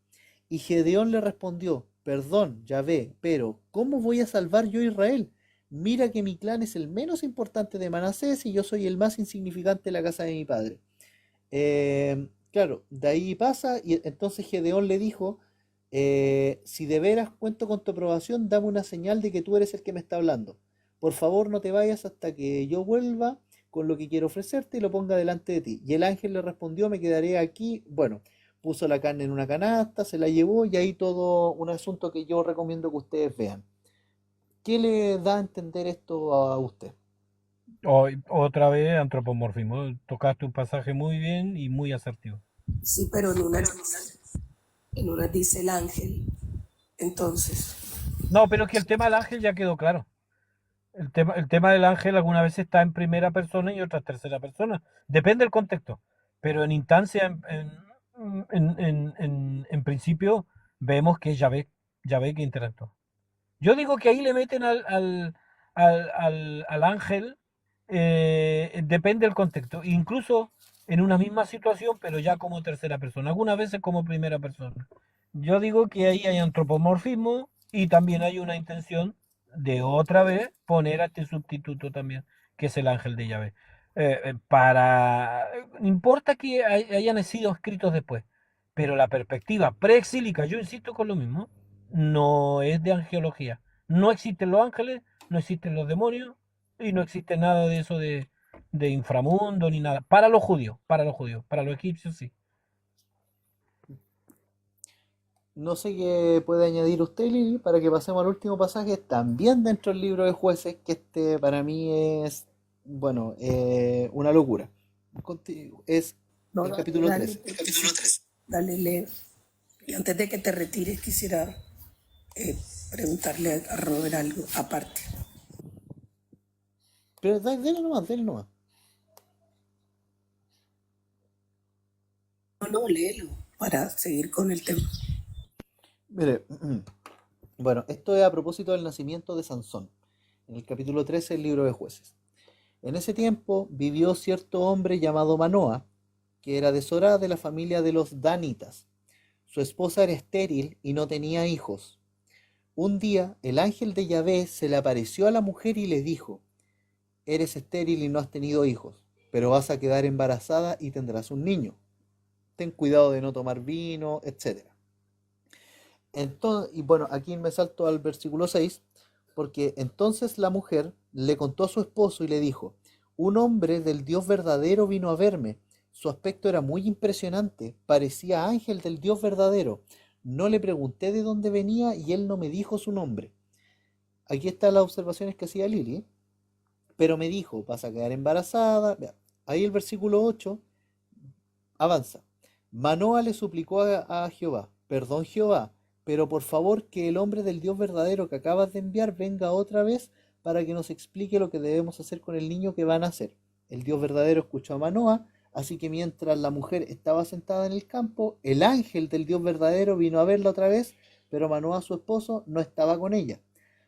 Y Gedeón le respondió, perdón, Yahvé, pero ¿cómo voy a salvar yo a Israel? Mira que mi clan es el menos importante de Manasés y yo soy el más insignificante de la casa de mi padre. Claro, de ahí pasa y entonces Gedeón le dijo, si de veras cuento con tu aprobación, dame una señal de que tú eres el que me está hablando. Por favor, no te vayas hasta que yo vuelva con lo que quiero ofrecerte y lo ponga delante de ti. Y el ángel le respondió, me quedaré aquí. Bueno, puso la carne en una canasta, se la llevó y ahí todo un asunto que yo recomiendo que ustedes vean. ¿Qué le da a entender esto a usted? Otra vez antropomorfismo. Tocaste un pasaje muy bien y muy asertivo. Sí, pero en una dice el ángel. Entonces, No, pero es que el tema del ángel ya quedó claro. El tema del ángel alguna vez está en primera persona y otra en tercera persona. Depende del contexto. Pero en instancia, en principio, vemos que es Yahvé que interactúa. Yo digo que ahí le meten al ángel, depende del contexto. Incluso en una misma situación, pero ya como tercera persona. Algunas veces como primera persona. Yo digo que ahí hay antropomorfismo y también hay una intención de otra vez poner a este sustituto también, que es el ángel de Yahvé. No importa que hayan sido escritos después, pero la perspectiva preexílica, yo insisto con lo mismo, no es de angeología. No existen los ángeles, no existen los demonios y no existe nada de eso de inframundo ni nada. Para los egipcios sí. No sé qué puede añadir usted, Lili, para que pasemos al último pasaje, también dentro del libro de jueces, que este para mí es, bueno, una locura. Es no, el dale, capítulo dale, 13. porque sí, dale, lee. Y antes de que te retires, quisiera preguntarle a Robert algo aparte. Pero dale nomás, dale nomás. No, no, léelo para seguir con el tema. Mire, bueno, esto es a propósito del nacimiento de Sansón, en el capítulo 13 del libro de Jueces. En ese tiempo vivió cierto hombre llamado Manoa, que era de Sorá de la familia de los Danitas. Su esposa era estéril y no tenía hijos. Un día el ángel de Yahvé se le apareció a la mujer y le dijo: eres estéril y no has tenido hijos, pero vas a quedar embarazada y tendrás un niño. Ten cuidado de no tomar vino, etcétera. Entonces, y bueno, aquí me salto al versículo 6, porque entonces la mujer le contó a su esposo y le dijo: un hombre del Dios verdadero vino a verme. Su aspecto era muy impresionante, parecía ángel del Dios verdadero. No le pregunté de dónde venía y él no me dijo su nombre. Aquí están las observaciones que hacía Lili, pero me dijo: vas a quedar embarazada. Vea, ahí el versículo 8 avanza. Manoa le suplicó a Jehová: perdón, Jehová, pero por favor que el hombre del Dios verdadero que acabas de enviar venga otra vez para que nos explique lo que debemos hacer con el niño que van a hacer. El Dios verdadero escuchó a Manoa, así que mientras la mujer estaba sentada en el campo, el ángel del Dios verdadero vino a verla otra vez, pero Manoa, su esposo, no estaba con ella.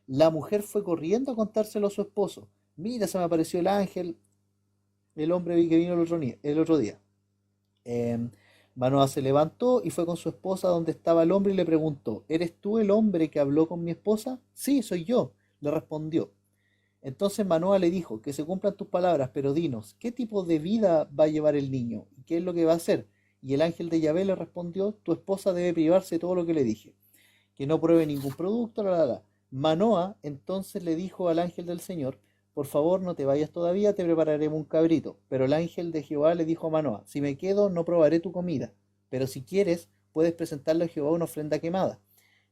La mujer fue corriendo a contárselo a su esposo. Mira, se me apareció el ángel, el hombre que vino el otro día. Eh, Manoah se levantó y fue con su esposa donde estaba el hombre y le preguntó: ¿eres tú el hombre que habló con mi esposa? Sí, soy yo, le respondió. Entonces Manoah le dijo: que se cumplan tus palabras, pero dinos, ¿qué tipo de vida va a llevar el niño? ¿Y qué es lo que va a hacer? Y el ángel de Yahvé le respondió: tu esposa debe privarse de todo lo que le dije, que no pruebe ningún producto, la. Manoah entonces le dijo al ángel del Señor: por favor, no te vayas todavía, te prepararemos un cabrito. Pero el ángel de Jehová le dijo a Manoah: si me quedo, no probaré tu comida, pero si quieres, puedes presentarle a Jehová una ofrenda quemada.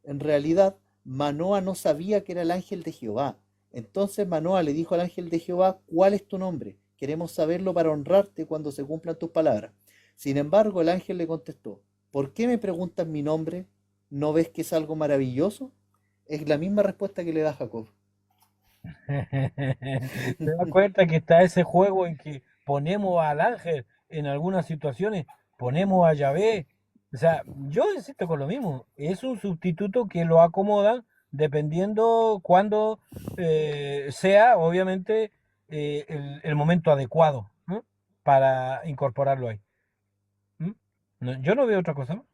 En realidad, Manoah no sabía que era el ángel de Jehová. Entonces Manoah le dijo al ángel de Jehová: ¿cuál es tu nombre? Queremos saberlo para honrarte cuando se cumplan tus palabras. Sin embargo, el ángel le contestó: ¿por qué me preguntas mi nombre? ¿No ves que es algo maravilloso? Es la misma respuesta que le da Jacob. ¿Te das cuenta que está ese juego en que ponemos al ángel en algunas situaciones, ponemos a Yahvé? O sea, yo insisto con lo mismo, es un sustituto que lo acomodan dependiendo cuando sea, obviamente, el momento adecuado, ¿no? Para incorporarlo ahí. ¿Mm? Yo no veo otra cosa más.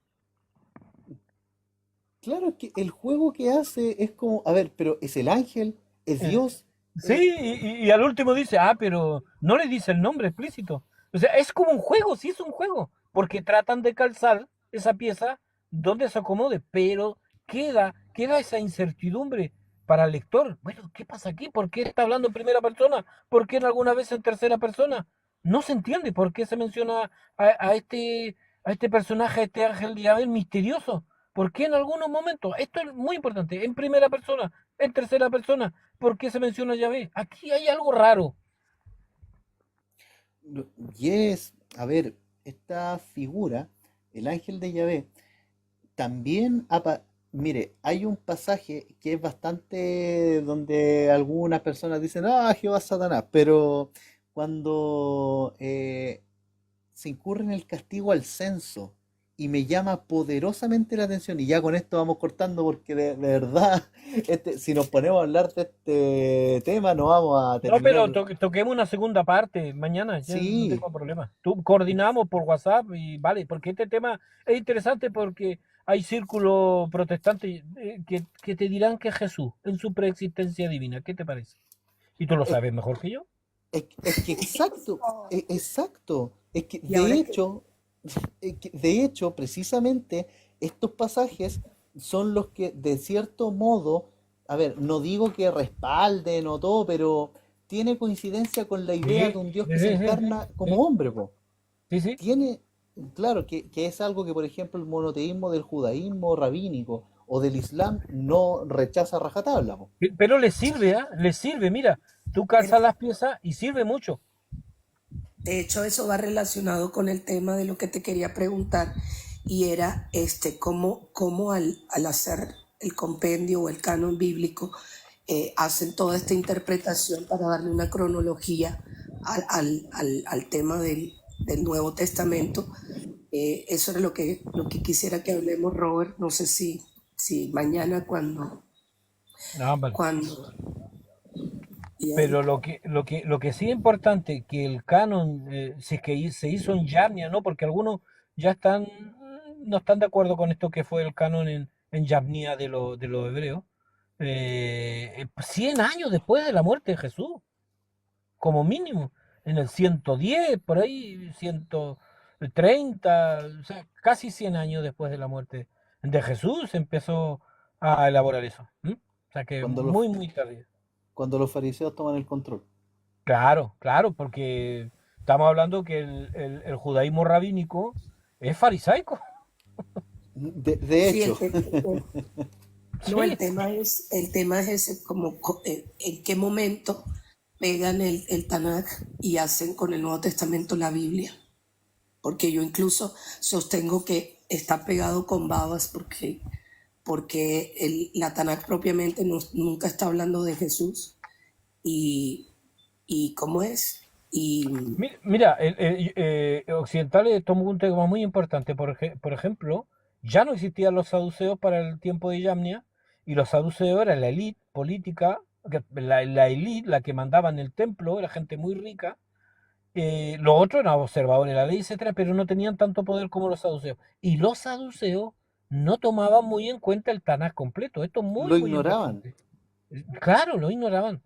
Claro, es que el juego que hace es como, a ver, pero es el ángel, es Eh, Dios, Sí, es... y al último dice, pero no le dice el nombre explícito. O sea, es como un juego, sí es un juego, porque tratan de calzar esa pieza donde se acomode, pero queda esa incertidumbre para el lector. Bueno, ¿qué pasa aquí? ¿Por qué está hablando en primera persona? ¿Por qué en alguna vez en tercera persona? No se entiende por qué se menciona a este personaje, a este ángel de misterioso. ¿Por qué en algunos momentos? Esto es muy importante, en primera persona, en tercera persona. ¿Por qué se menciona Yahvé? Aquí hay algo raro. Y es, a ver, esta figura, el ángel de Yahvé, también, mire, hay un pasaje que es bastante donde algunas personas dicen: ah, Jehová es Satanás, pero cuando se incurre en el castigo al censo y me llama poderosamente la atención, y ya con esto vamos cortando porque de verdad, si nos ponemos a hablar de este tema no vamos a No, pero terminar. toquemos una segunda parte mañana, ya no Sí, tengo problema. Tú coordinamos por WhatsApp y vale, porque este tema es interesante porque hay círculos protestantes que te dirán que es Jesús en su preexistencia divina. ¿Qué te parece? Y tú lo es, sabes mejor que yo. es que exacto, Eso. exacto, es que Y ahora que de hecho, precisamente estos pasajes son los que, de cierto modo, a ver, no digo que respalden o todo, pero tiene coincidencia con la idea de Sí, un Dios sí, que se sí, sí, encarna sí, como hombre, po. sí, sí. Tiene, claro, que es algo que, por ejemplo, el monoteísmo del judaísmo rabínico o del Islam no rechaza a rajatabla, po. Pero le sirve, ¿ah? Le sirve, mira, tú calzas era- las piezas y sirve mucho. de hecho, eso va relacionado con el tema de lo que te quería preguntar y era cómo al hacer el compendio o el canon bíblico, hacen toda esta interpretación para darle una cronología al tema del Nuevo Testamento. Eso es lo que quisiera que hablemos, Robert. No sé si mañana Ah, vale. cuando y ahí. Pero lo que sí es importante, que el canon, si es que se hizo en Yarnia, ¿no? Porque algunos ya no están de acuerdo con esto que fue el canon en Yarnia de los hebreos. 100 años después de la muerte de Jesús, como mínimo, en el 110 por ahí, 130, o sea, casi 100 años después de la muerte de Jesús se empezó a elaborar eso. ¿M? O sea que Cuando los, muy, muy tarde. cuando los fariseos toman el control. Claro, claro, porque estamos hablando que el judaísmo rabínico es farisaico. De Sí, hecho, no, Sí, el tema es ese, como en qué momento pegan el Tanakh y hacen con el Nuevo Testamento la Biblia. Porque yo incluso sostengo que está pegado con babas porque la Tanakh propiamente nunca está hablando de Jesús y cómo es. Y Mira, occidentales tomó un tema muy importante. Por ejemplo, ya no existían los saduceos para el tiempo de Yamnia, y los saduceos eran la élite política, la élite, la que mandaba en el templo, era gente muy rica. Los otros eran observadores de la ley, etcétera, pero no tenían tanto poder como los saduceos. Y los saduceos no tomaban muy en cuenta el Tanaj completo. Esto es muy, lo muy ignoraban. importante. Claro, lo ignoraban.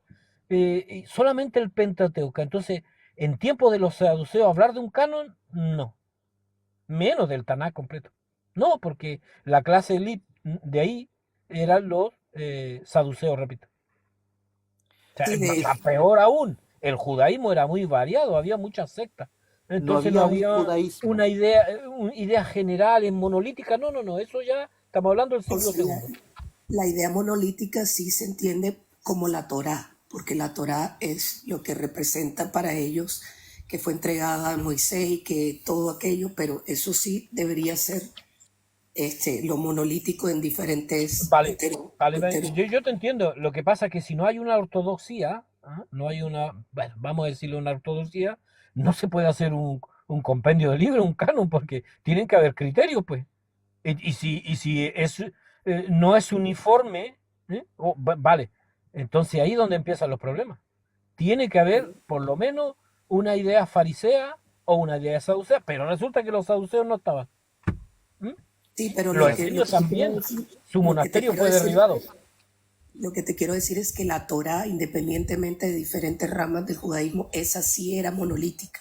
Y solamente el Pentateuco. Entonces, en tiempo de los saduceos, hablar de un canon, no. Menos del Tanaj completo. No, porque la clase elite de ahí eran los saduceos, repito. O sea, sí, de Es, peor aún, el judaísmo era muy variado, había muchas sectas. no Entonces no había un había judaísmo. una idea general en monolítica. No, no, no, eso ya estamos hablando del o siglo sea, segundo. la idea monolítica sí se entiende como la Torá, porque la Torá es lo que representa para ellos que fue entregada a Moisés y que todo aquello, pero eso sí debería ser lo monolítico en diferentes Vale, vale, vale. Yo te entiendo. Lo que pasa es que si no hay una ortodoxia, ¿ah? No hay bueno, vamos a decirle una ortodoxia, no se puede hacer un compendio de libros, un canon, porque tienen que haber criterios, pues. Y si no es uniforme, vale, entonces ahí es donde empiezan los problemas. Tiene que haber por lo menos una idea farisea o una idea saducea, pero resulta que los saduceos no estaban. ¿M? Sí, pero Los Claro. esenios también. Su lo que te monasterio quiero fue decir, derribado. lo que te quiero decir es que la Torá, independientemente de diferentes ramas del judaísmo, esa sí era monolítica.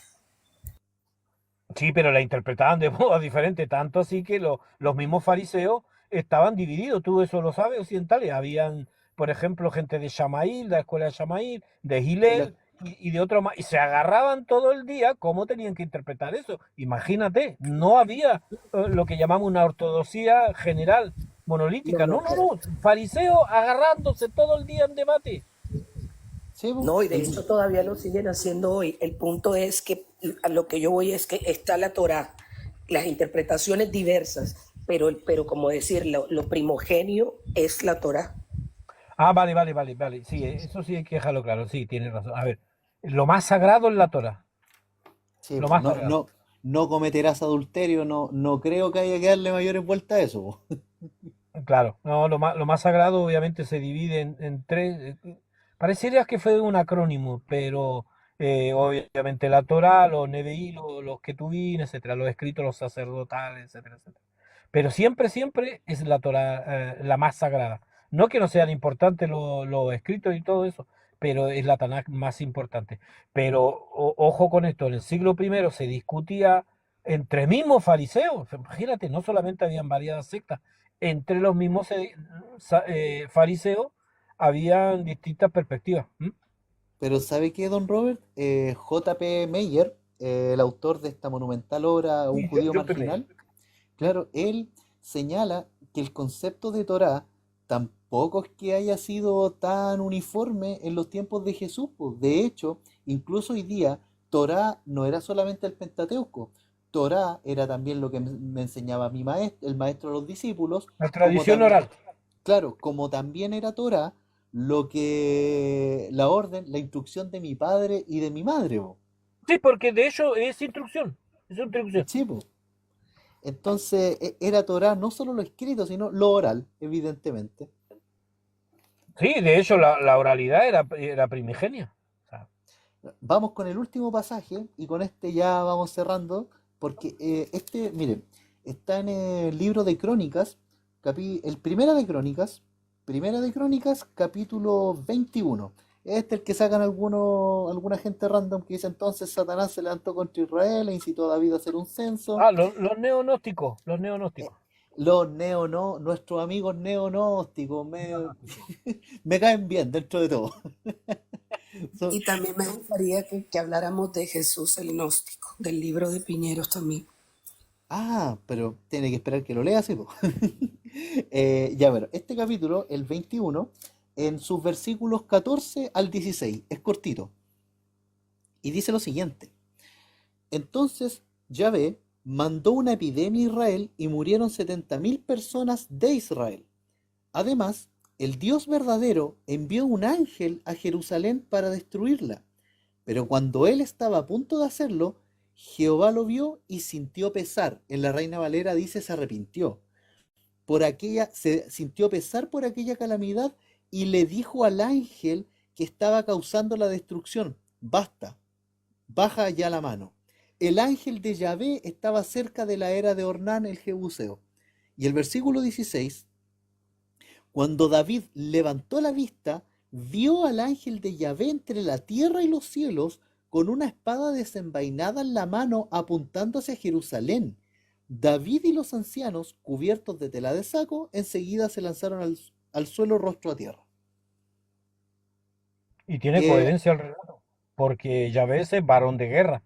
Sí, pero la interpretaban de modo diferente, tanto así que los mismos fariseos estaban divididos. Tú eso lo sabes, occidentales. Habían, por ejemplo, gente de Shamaíl, de la escuela de Shamaíl, de Y la, Hillel y de otros más, y se agarraban todo el día cómo tenían que interpretar eso. Imagínate, no había lo que llamamos una ortodoxia general No, monolítica. No, no. no, no. Fariseos agarrándose todo el día en debate. sí, po, No, y de hecho todavía lo siguen haciendo hoy. El punto es que a lo que yo voy es que está la Torá, las interpretaciones diversas, pero como decir, lo primogenio es la Torá. Ah, vale, vale, vale, vale. Sí, eso sí hay que dejarlo claro. Sí, tienes razón. A ver, lo más sagrado es la Torah. sí, Lo po. más No, sagrado. no, no cometerás adulterio, no, no creo que haya que darle mayores vueltas a eso, po. Claro. No, lo más sagrado obviamente se divide en tres. Parecería que fue un acrónimo, pero obviamente la Torah, los Nevi'í, los Ketuvim, etcétera, los escritos, los sacerdotales, etcétera, etcétera. Pero siempre, siempre es la Torah la más sagrada. No que no sean importantes los escritos y todo eso, pero es la Tanakh más importante. Pero ojo con esto, en el siglo primero se discutía entre mismos fariseos. Imagínate, no solamente habían variadas sectas, entre los mismos fariseos habían distintas perspectivas. ¿M? Pero ¿sabe qué, don Robert? J.P. Meyer, el autor de esta monumental obra, Un Sí, judío yo te leí. marginal, claro, él señala que el concepto de Torá tampoco es que haya sido tan uniforme en los tiempos de Jesús, pues. De hecho, incluso hoy día, Torá no era solamente el Pentateuco. Torá era también lo que me enseñaba mi maestro, el maestro de los discípulos, La como tradición también, oral. claro, como también era Torá lo que la orden, la instrucción de mi padre y de mi madre, po. Sí, porque de hecho es instrucción. Es instrucción. Sí, po. Entonces era Torah no solo lo escrito, sino lo oral, evidentemente. Sí, de hecho la oralidad era primigenia. O sea, Vamos con el último pasaje y con este ya vamos cerrando, porque este, miren, está en el libro de Crónicas, el primera de Crónicas, capítulo 21. Este es el que sacan alguna gente random que dice entonces Satanás se levantó contra Israel e incitó a David a hacer un censo. los neonósticos, los Eh, neonósticos. los no, nuestros amigos neonósticos me caen bien dentro de todo. Son- Y también me gustaría que habláramos de Jesús el gnóstico, del libro de Piñeros también. pero tiene que esperar que lo lea, sí, po. Ya, bueno, este capítulo, el 21, en sus versículos 14 al 16, es cortito, y dice lo siguiente. Entonces, Yahvé mandó una epidemia a Israel y murieron 70.000 personas de Israel. Además, el Dios verdadero envió un ángel a Jerusalén para destruirla. Pero cuando él estaba a punto de hacerlo, Jehová lo vio y sintió pesar. En la Reina Valera dice se arrepintió. Se sintió pesar por aquella calamidad y le dijo al ángel que estaba causando la destrucción, basta, baja ya la mano. El ángel de Yahvé estaba cerca de la era de Ornán el Jebuseo. Y el versículo 16, cuando David levantó la vista, vio al ángel de Yahvé entre la tierra y los cielos, con una espada desenvainada en la mano apuntando hacia Jerusalén. David y los ancianos, cubiertos de tela de saco, enseguida se lanzaron al suelo rostro a tierra. Y tiene Que coherencia el relato. Porque Yahvé es varón de guerra.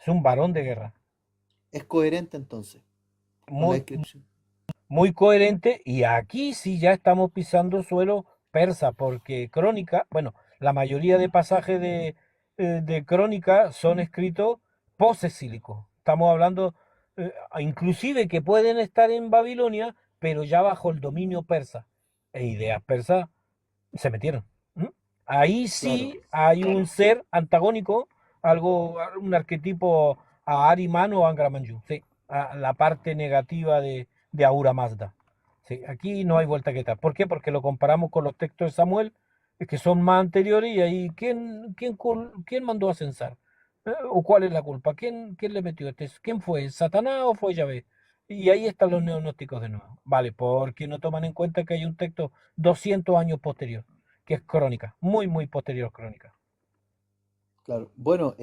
Es un varón de guerra. es coherente entonces con la Muy, descripción. muy coherente. Y aquí sí ya estamos pisando suelo persa. Porque Crónica, bueno, la mayoría de pasajes de Crónica son escritos posexílicos. Estamos hablando, inclusive que pueden estar en Babilonia, pero ya bajo el dominio persa. E ideas persas se metieron. ¿M? Ahí Claro, sí hay un ser antagónico, algo, un arquetipo a Ariman o Angra Manju, sí, a la parte negativa de Ahura Mazda. Sí, aquí no hay vuelta que dar. ¿Por qué? Porque lo comparamos con los textos de Samuel, que son más anteriores, y ahí, ¿quién mandó a censar? ¿O cuál es la culpa? ¿Quién le metió este? ¿Quién fue? ¿Satanás o fue Yahvé? Y ahí están los neonósticos de nuevo. Vale, porque no toman en cuenta que hay un texto 200 años posterior, que es Crónica, muy, muy posterior Crónica. claro. Bueno,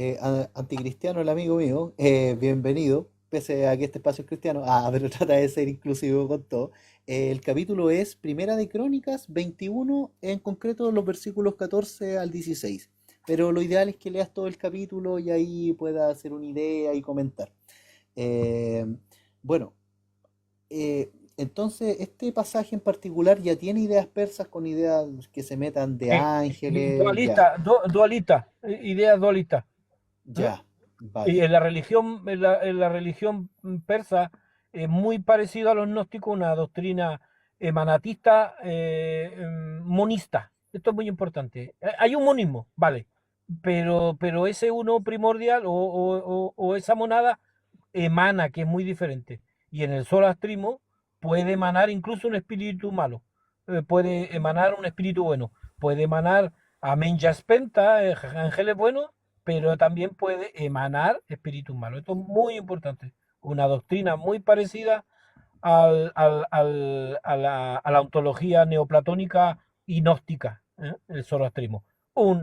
anticristiano el amigo mío, bienvenido, pese a que este espacio es cristiano, pero trata de ser inclusivo con todo. El capítulo es Primera de Crónicas 21, en concreto los versículos 14 al 16. Pero lo ideal es que leas todo el capítulo y ahí puedas hacer una idea y comentar. Eh, bueno, entonces este pasaje en particular ya tiene ideas persas con ideas que se metan de ángeles, ya, Dualista, ideas dualistas. ¿Eh? ya, Y vale. en la religión persa es muy parecido a los gnósticos, una doctrina manatista, monista. Esto es muy importante. Hay un monismo, vale, pero ese uno primordial o esa monada emana, que es muy diferente. Y en el zoroastrismo puede emanar incluso un espíritu malo, puede emanar un espíritu bueno, puede emanar Amen Yaspenta, ángeles buenos, pero también puede emanar espíritus malos. Esto es muy importante. Una doctrina muy parecida a la ontología neoplatónica y gnóstica, el zoroastrismo.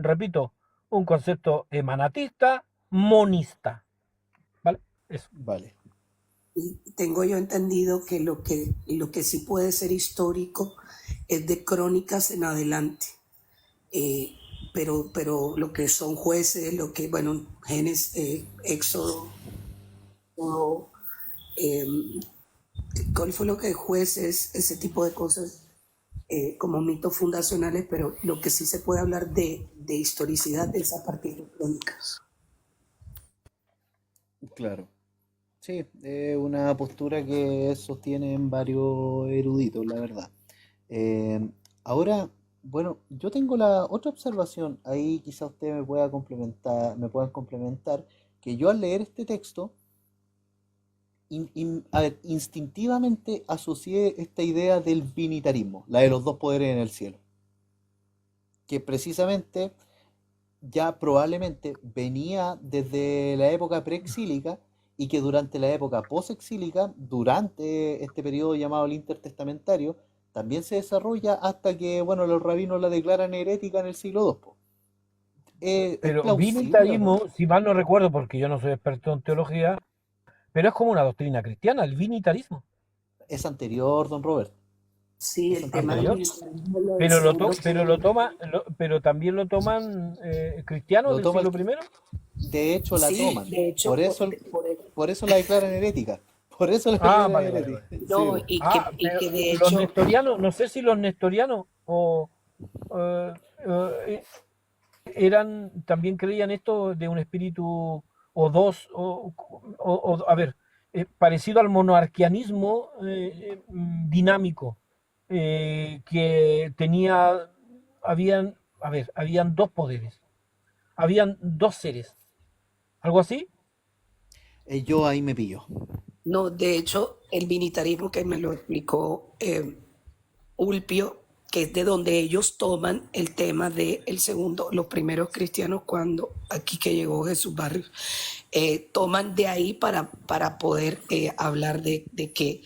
Repito, un concepto emanatista, monista. ¿Vale? Eso. Vale, Y tengo yo entendido que lo que sí puede ser histórico es de crónicas en adelante. Eh, pero lo que son jueces, lo que, bueno, Génesis, Éxodo, o, eh, ¿cuál fue lo que jueces, ese tipo de cosas, como mitos fundacionales? Pero lo que sí se puede hablar de historicidad es a partir de crónicas. claro. Sí, es una postura que sostienen varios eruditos, la verdad. Eh, ahora, Bueno, yo tengo la otra observación, ahí quizá usted me pueda complementar, me puedan complementar, que yo al leer este texto, a ver, instintivamente asocié esta idea del binitarismo, la de los dos poderes en el cielo, que precisamente ya probablemente venía desde la época preexílica y que durante la época posexílica, durante este periodo llamado el intertestamentario, también se desarrolla hasta que, bueno, los rabinos la declaran herética en el siglo II, po. ¿Es Pero plausible o no? vinitarismo, si mal no recuerdo, porque yo no soy experto en teología, pero es como una doctrina cristiana, el vinitarismo Es anterior, don Robert, Sí, es el tema del anterior. anterior. militarismo, lo del segundo Pero poder. pero también lo toman cristianos Lo del toma siglo primero. de hecho la Sí, toman, de por hecho, eso, por eso la declaran herética, por eso la Ah, declaran vale, vale, herética. vale. Sí, no, po. y Pero que de los hecho, nestorianos, no sé si los nestorianos eh, eh, eran, también creían esto de un espíritu o dos, a ver, parecido al monarquianismo dinámico, que tenía, a ver, habían dos poderes, habían dos seres, algo así. Yo ahí me pillo. no, de hecho, el militarismo que me lo explicó Ulpio, que es de donde ellos toman el tema de el segundo, los primeros cristianos cuando aquí que llegó Jesús Barrios, toman de ahí para poder hablar de que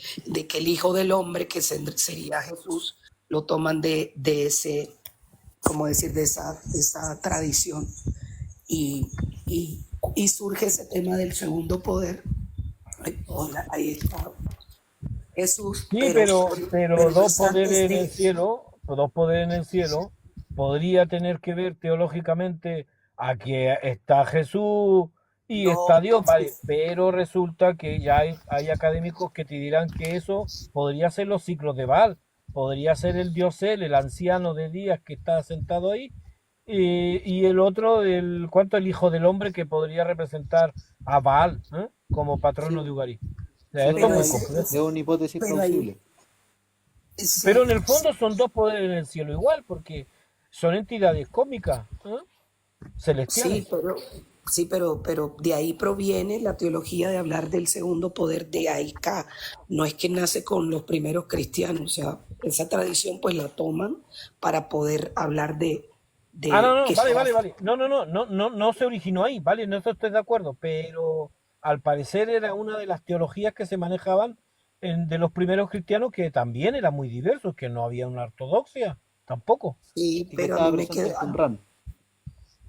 el Hijo del Hombre, que sería Jesús, lo toman de ese, como decir, de esa tradición. Y, y, y surge ese tema del segundo poder. Ay, hola, ahí está Jesús, Sí, pero pero dos es poderes antes en el de, cielo, dos poderes en el cielo, podría tener que ver teológicamente a que está Jesús y está no, Dios, vale, pero resulta que ya hay académicos que te dirán que eso podría ser los ciclos de Baal, podría ser el dios el anciano de días que está sentado ahí, y el otro, ¿cuánto? El hijo del hombre que podría representar a Baal, como patrono Sí, de Ugarí. O sea, sí, esto es pero muy no, complejo. es una hipótesis pero ahí, plausible. Pero sí, en el fondo son dos poderes en el cielo igual, porque son entidades cósmicas, sí, celestiales. pero de ahí proviene la teología de hablar del segundo poder de Aika. No es que nace con los primeros cristianos, o sea, esa tradición pues la toman para poder hablar Ah, no, de no, que vale, estaba. vale, vale. No se originó ahí, vale, no estoy de acuerdo, pero al parecer era una de las teologías que se manejaban de los primeros cristianos que también eran muy diversos, que no había una ortodoxia, tampoco. Sí, Y que pero a estaba mí me presente quedó, el Qumran.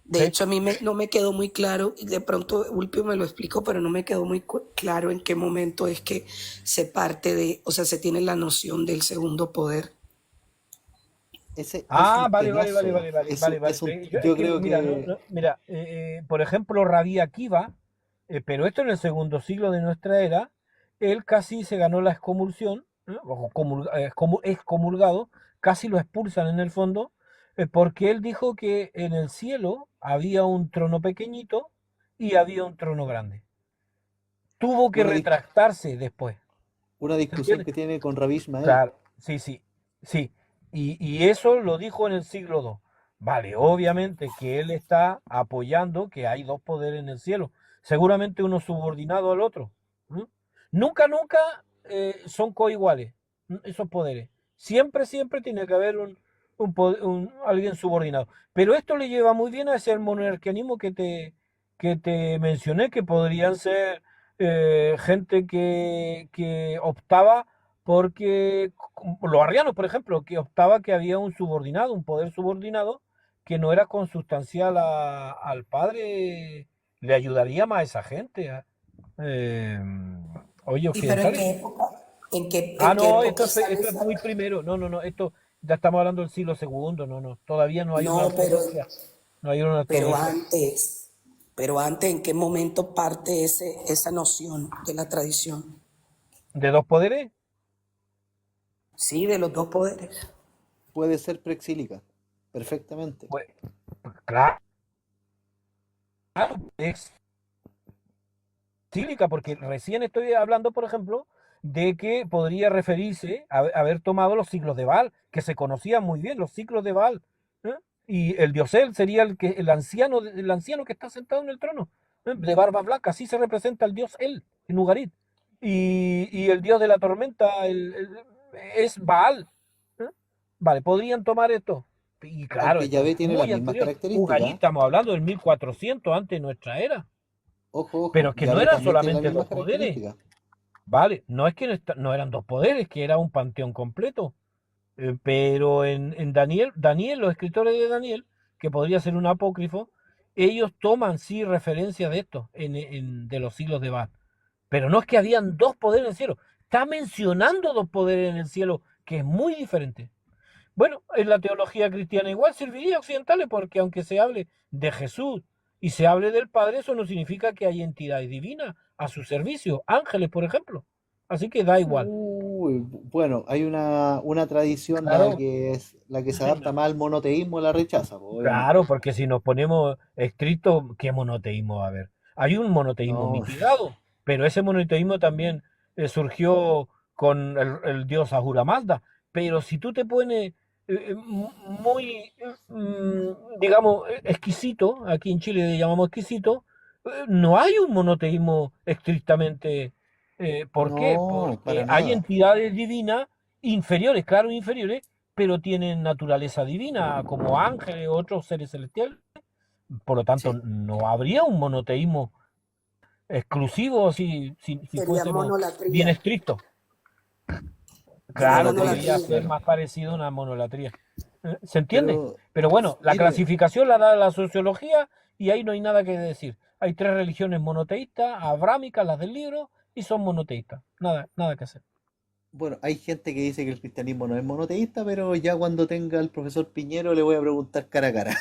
de Sí. hecho no me quedó muy claro, y de pronto Ulpio me lo explicó, pero no me quedó muy claro en qué momento es que se parte de, o sea, se tiene la noción del segundo poder. Ese es un Ah, vale, vale, vale, temazo. vale, vale, vale, vale. Es Yo que, creo mira, que mira, por ejemplo, Rabí Akiva, pero esto en el segundo siglo de nuestra era, él casi se ganó la excomulsión, o excomulgado, casi lo expulsan en el fondo, porque él dijo que en el cielo había un trono pequeñito y había un trono grande. Tuvo que una, dis- retractarse después, una ¿se discusión entiende? que tiene con Rabbi Ismael. Claro, sí, sí, sí. Y eso lo dijo en el siglo II. Vale, obviamente que él está apoyando que hay dos poderes en el cielo, seguramente uno subordinado al otro. ¿M? Nunca, nunca son coiguales esos poderes. Siempre, siempre tiene que haber alguien subordinado. Pero esto le lleva muy bien a ese monarquianismo que te mencioné, que podrían ser gente que optaba porque los arrianos, por ejemplo, que optaba que había un subordinado, un poder subordinado que no era consustancial al padre, le ayudaría más a esa gente. Eh, oye, ¿Y pero en occidentales. qué época? Ah, En qué no, época sale esto es esa? muy primero. No, no, no, esto ya estamos hablando del siglo segundo. No, no, todavía no hay una No, ortodoxia. No hay una pero ortodoxia. antes, pero antes, ¿en qué momento parte esa noción de la tradición? ¿De dos poderes? Sí, de los dos poderes. Puede ser preexílica, perfectamente. Pues claro, es cívica, porque recién estoy hablando, por ejemplo, de que podría referirse a haber tomado los ciclos de Baal, que se conocían muy bien, los ciclos de Baal. ¿Eh? Y el diosel sería el anciano que está sentado en el trono, de barba blanca, así se representa el dios El, en Ugarit. Y el dios de la tormenta es Baal. ¿Eh? Vale, podrían tomar esto. Y claro, Aunque esto es Yahvé tiene las muy mismas anterior. Ugarit, características. estamos hablando del 1400 antes de nuestra era. Ojo, Pero ojo, es que no Yahvé eran también tiene las solamente dos mismas poderes. características. Vale, no es que no eran dos poderes, que era un panteón completo. Pero en Daniel, los escritores de Daniel, que podría ser un apócrifo, ellos toman sí referencia de esto, de los siglos de Baal. Pero no es que habían dos poderes en el cielo. Está mencionando dos poderes en el cielo, que es muy diferente. Bueno, en la teología cristiana igual serviría a occidentales, porque aunque se hable de Jesús y se hable del Padre, eso no significa que hay entidades divinas a su servicio, ángeles, por ejemplo. Así que da igual. Uy, bueno, hay una tradición, Claro, la que se adapta más al monoteísmo, la rechaza, pues, claro, obviamente. porque si nos ponemos estrictos, ¿qué monoteísmo va a haber? Hay un monoteísmo No, mitigado, pero ese monoteísmo también surgió con el dios Ahura Mazda. Pero si tú te pones muy, digamos, exquisito, aquí en Chile le llamamos exquisito, no hay un monoteísmo estrictamente. ¿Por qué? no, Porque para hay nada. entidades divinas inferiores, claro, inferiores, pero tienen naturaleza divina, como ángeles u otros seres celestiales. Por lo tanto, Sí, no habría un monoteísmo exclusivo si Sería fuésemos bien monolatría. estrictos. Sería Claro, monoteísmo, podría monolatría. ser claro. más parecido a una monolatría. ¿Se entiende? Pero, Pero bueno, la mire, clasificación la da la sociología y ahí no hay nada que decir. Hay tres religiones monoteístas, abrámicas, las del libro, y son monoteístas. Nada, nada que hacer. bueno, hay gente que dice que el cristianismo no es monoteísta, pero ya cuando tenga al profesor Piñero le voy a preguntar cara a cara.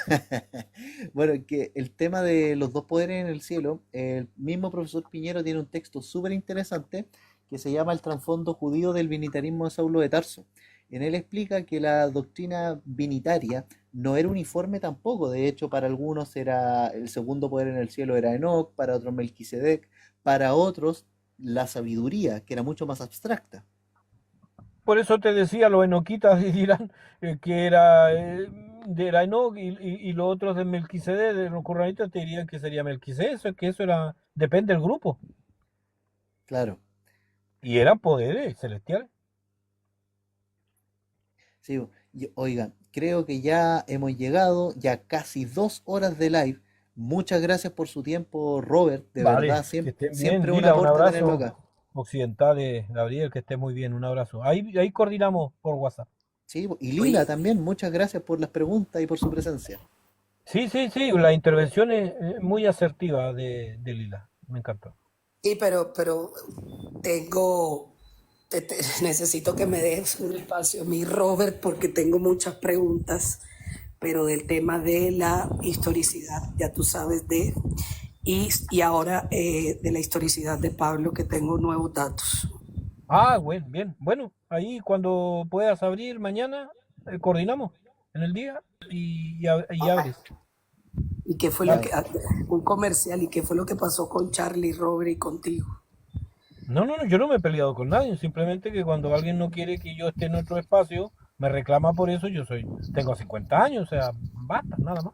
Bueno, que el tema de los dos poderes en el cielo, el mismo profesor Piñero tiene un texto súper interesante que se llama El trasfondo judío del binitarismo de Saulo de Tarso. En él explica que la doctrina binitaria no era uniforme tampoco. De hecho, para algunos era el segundo poder en el cielo era Enoc, para otros Melquisedec, para otros la sabiduría, que era mucho más abstracta. Por eso te decía, los enoquitas dirán que era Enoc y los otros de Melquisedec, de los corranitas, te dirían que sería Melquisedec, eso, que eso era, depende del grupo. Claro. Y eran poderes celestiales. Sí, oigan, creo que ya hemos llegado, ya casi 2 horas de live. Muchas gracias por su tiempo, Robert. De Vale, verdad, que siempre, estén bien. siempre un Lila, un aporte tenerlo abrazo. acá. Occidentales, Gabriel, que esté muy bien, un abrazo. Ahí coordinamos por WhatsApp. Sí, y Lila Oye, también, muchas gracias por las preguntas y por su presencia. Sí, sí, sí, la intervención es muy asertiva de Lila. Me encantó. sí, pero tengo, necesito que me des un espacio a mí, Robert, porque tengo muchas preguntas, pero del tema de la historicidad, ya tú sabes y ahora de la historicidad de Pablo, que tengo nuevos datos. Ah, bueno, bien. Bueno, ahí cuando puedas abrir mañana, coordinamos en el día y abres. ¿Y qué fue lo Vale. que, un comercial, y qué fue lo que pasó con Charlie, Robert y contigo? No, no, no, yo no me he peleado con nadie, simplemente que cuando alguien no quiere que yo esté en otro espacio, me reclama por eso, tengo 50 años, o sea, basta, nada más.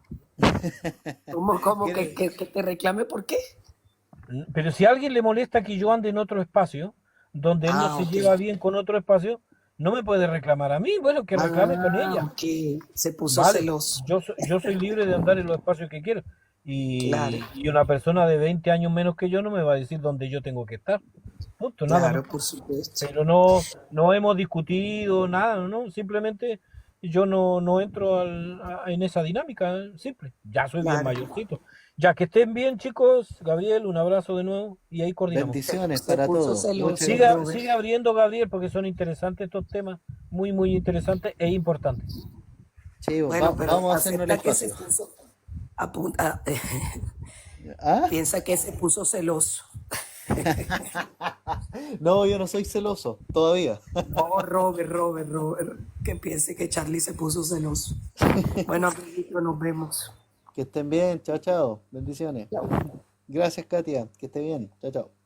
¿Cómo Creo- que te reclame por qué? Pero si a alguien le molesta que yo ande en otro espacio, donde él no Ah, se ok. lleva bien con otro espacio, no me puede reclamar a mí, bueno, que reclame con Ah, ella. ok. Se puso Vale, celoso. yo soy libre de andar en los espacios que quiero. Claro, Y una persona de 20 años menos que yo no me va a decir dónde yo tengo que estar. Punto, nada más. claro, por supuesto. Pero no hemos discutido nada, ¿no? Simplemente yo no entro en esa dinámica, simple. Ya soy bien Claro. mayorcito. Ya que estén bien, chicos. Gabriel, un abrazo de nuevo y ahí coordinamos. Bendiciones Se para puso todos. Muchas celoso, gracias. Robert. Sigue abriendo, Gabriel, porque son interesantes estos temas, muy, muy interesantes e importantes. Sí, Bueno, pero vamos a hacernos el acepta que se espacio. puso, apunta, ¿Ah? piensa que se puso celoso. No, yo no soy celoso, todavía. No, Robert, que piense que Charlie se puso celoso. Bueno, amiguito, nos vemos. Que estén bien, chao, chao. Bendiciones. Chao. Gracias, Katia. Que esté bien. Chao, chao.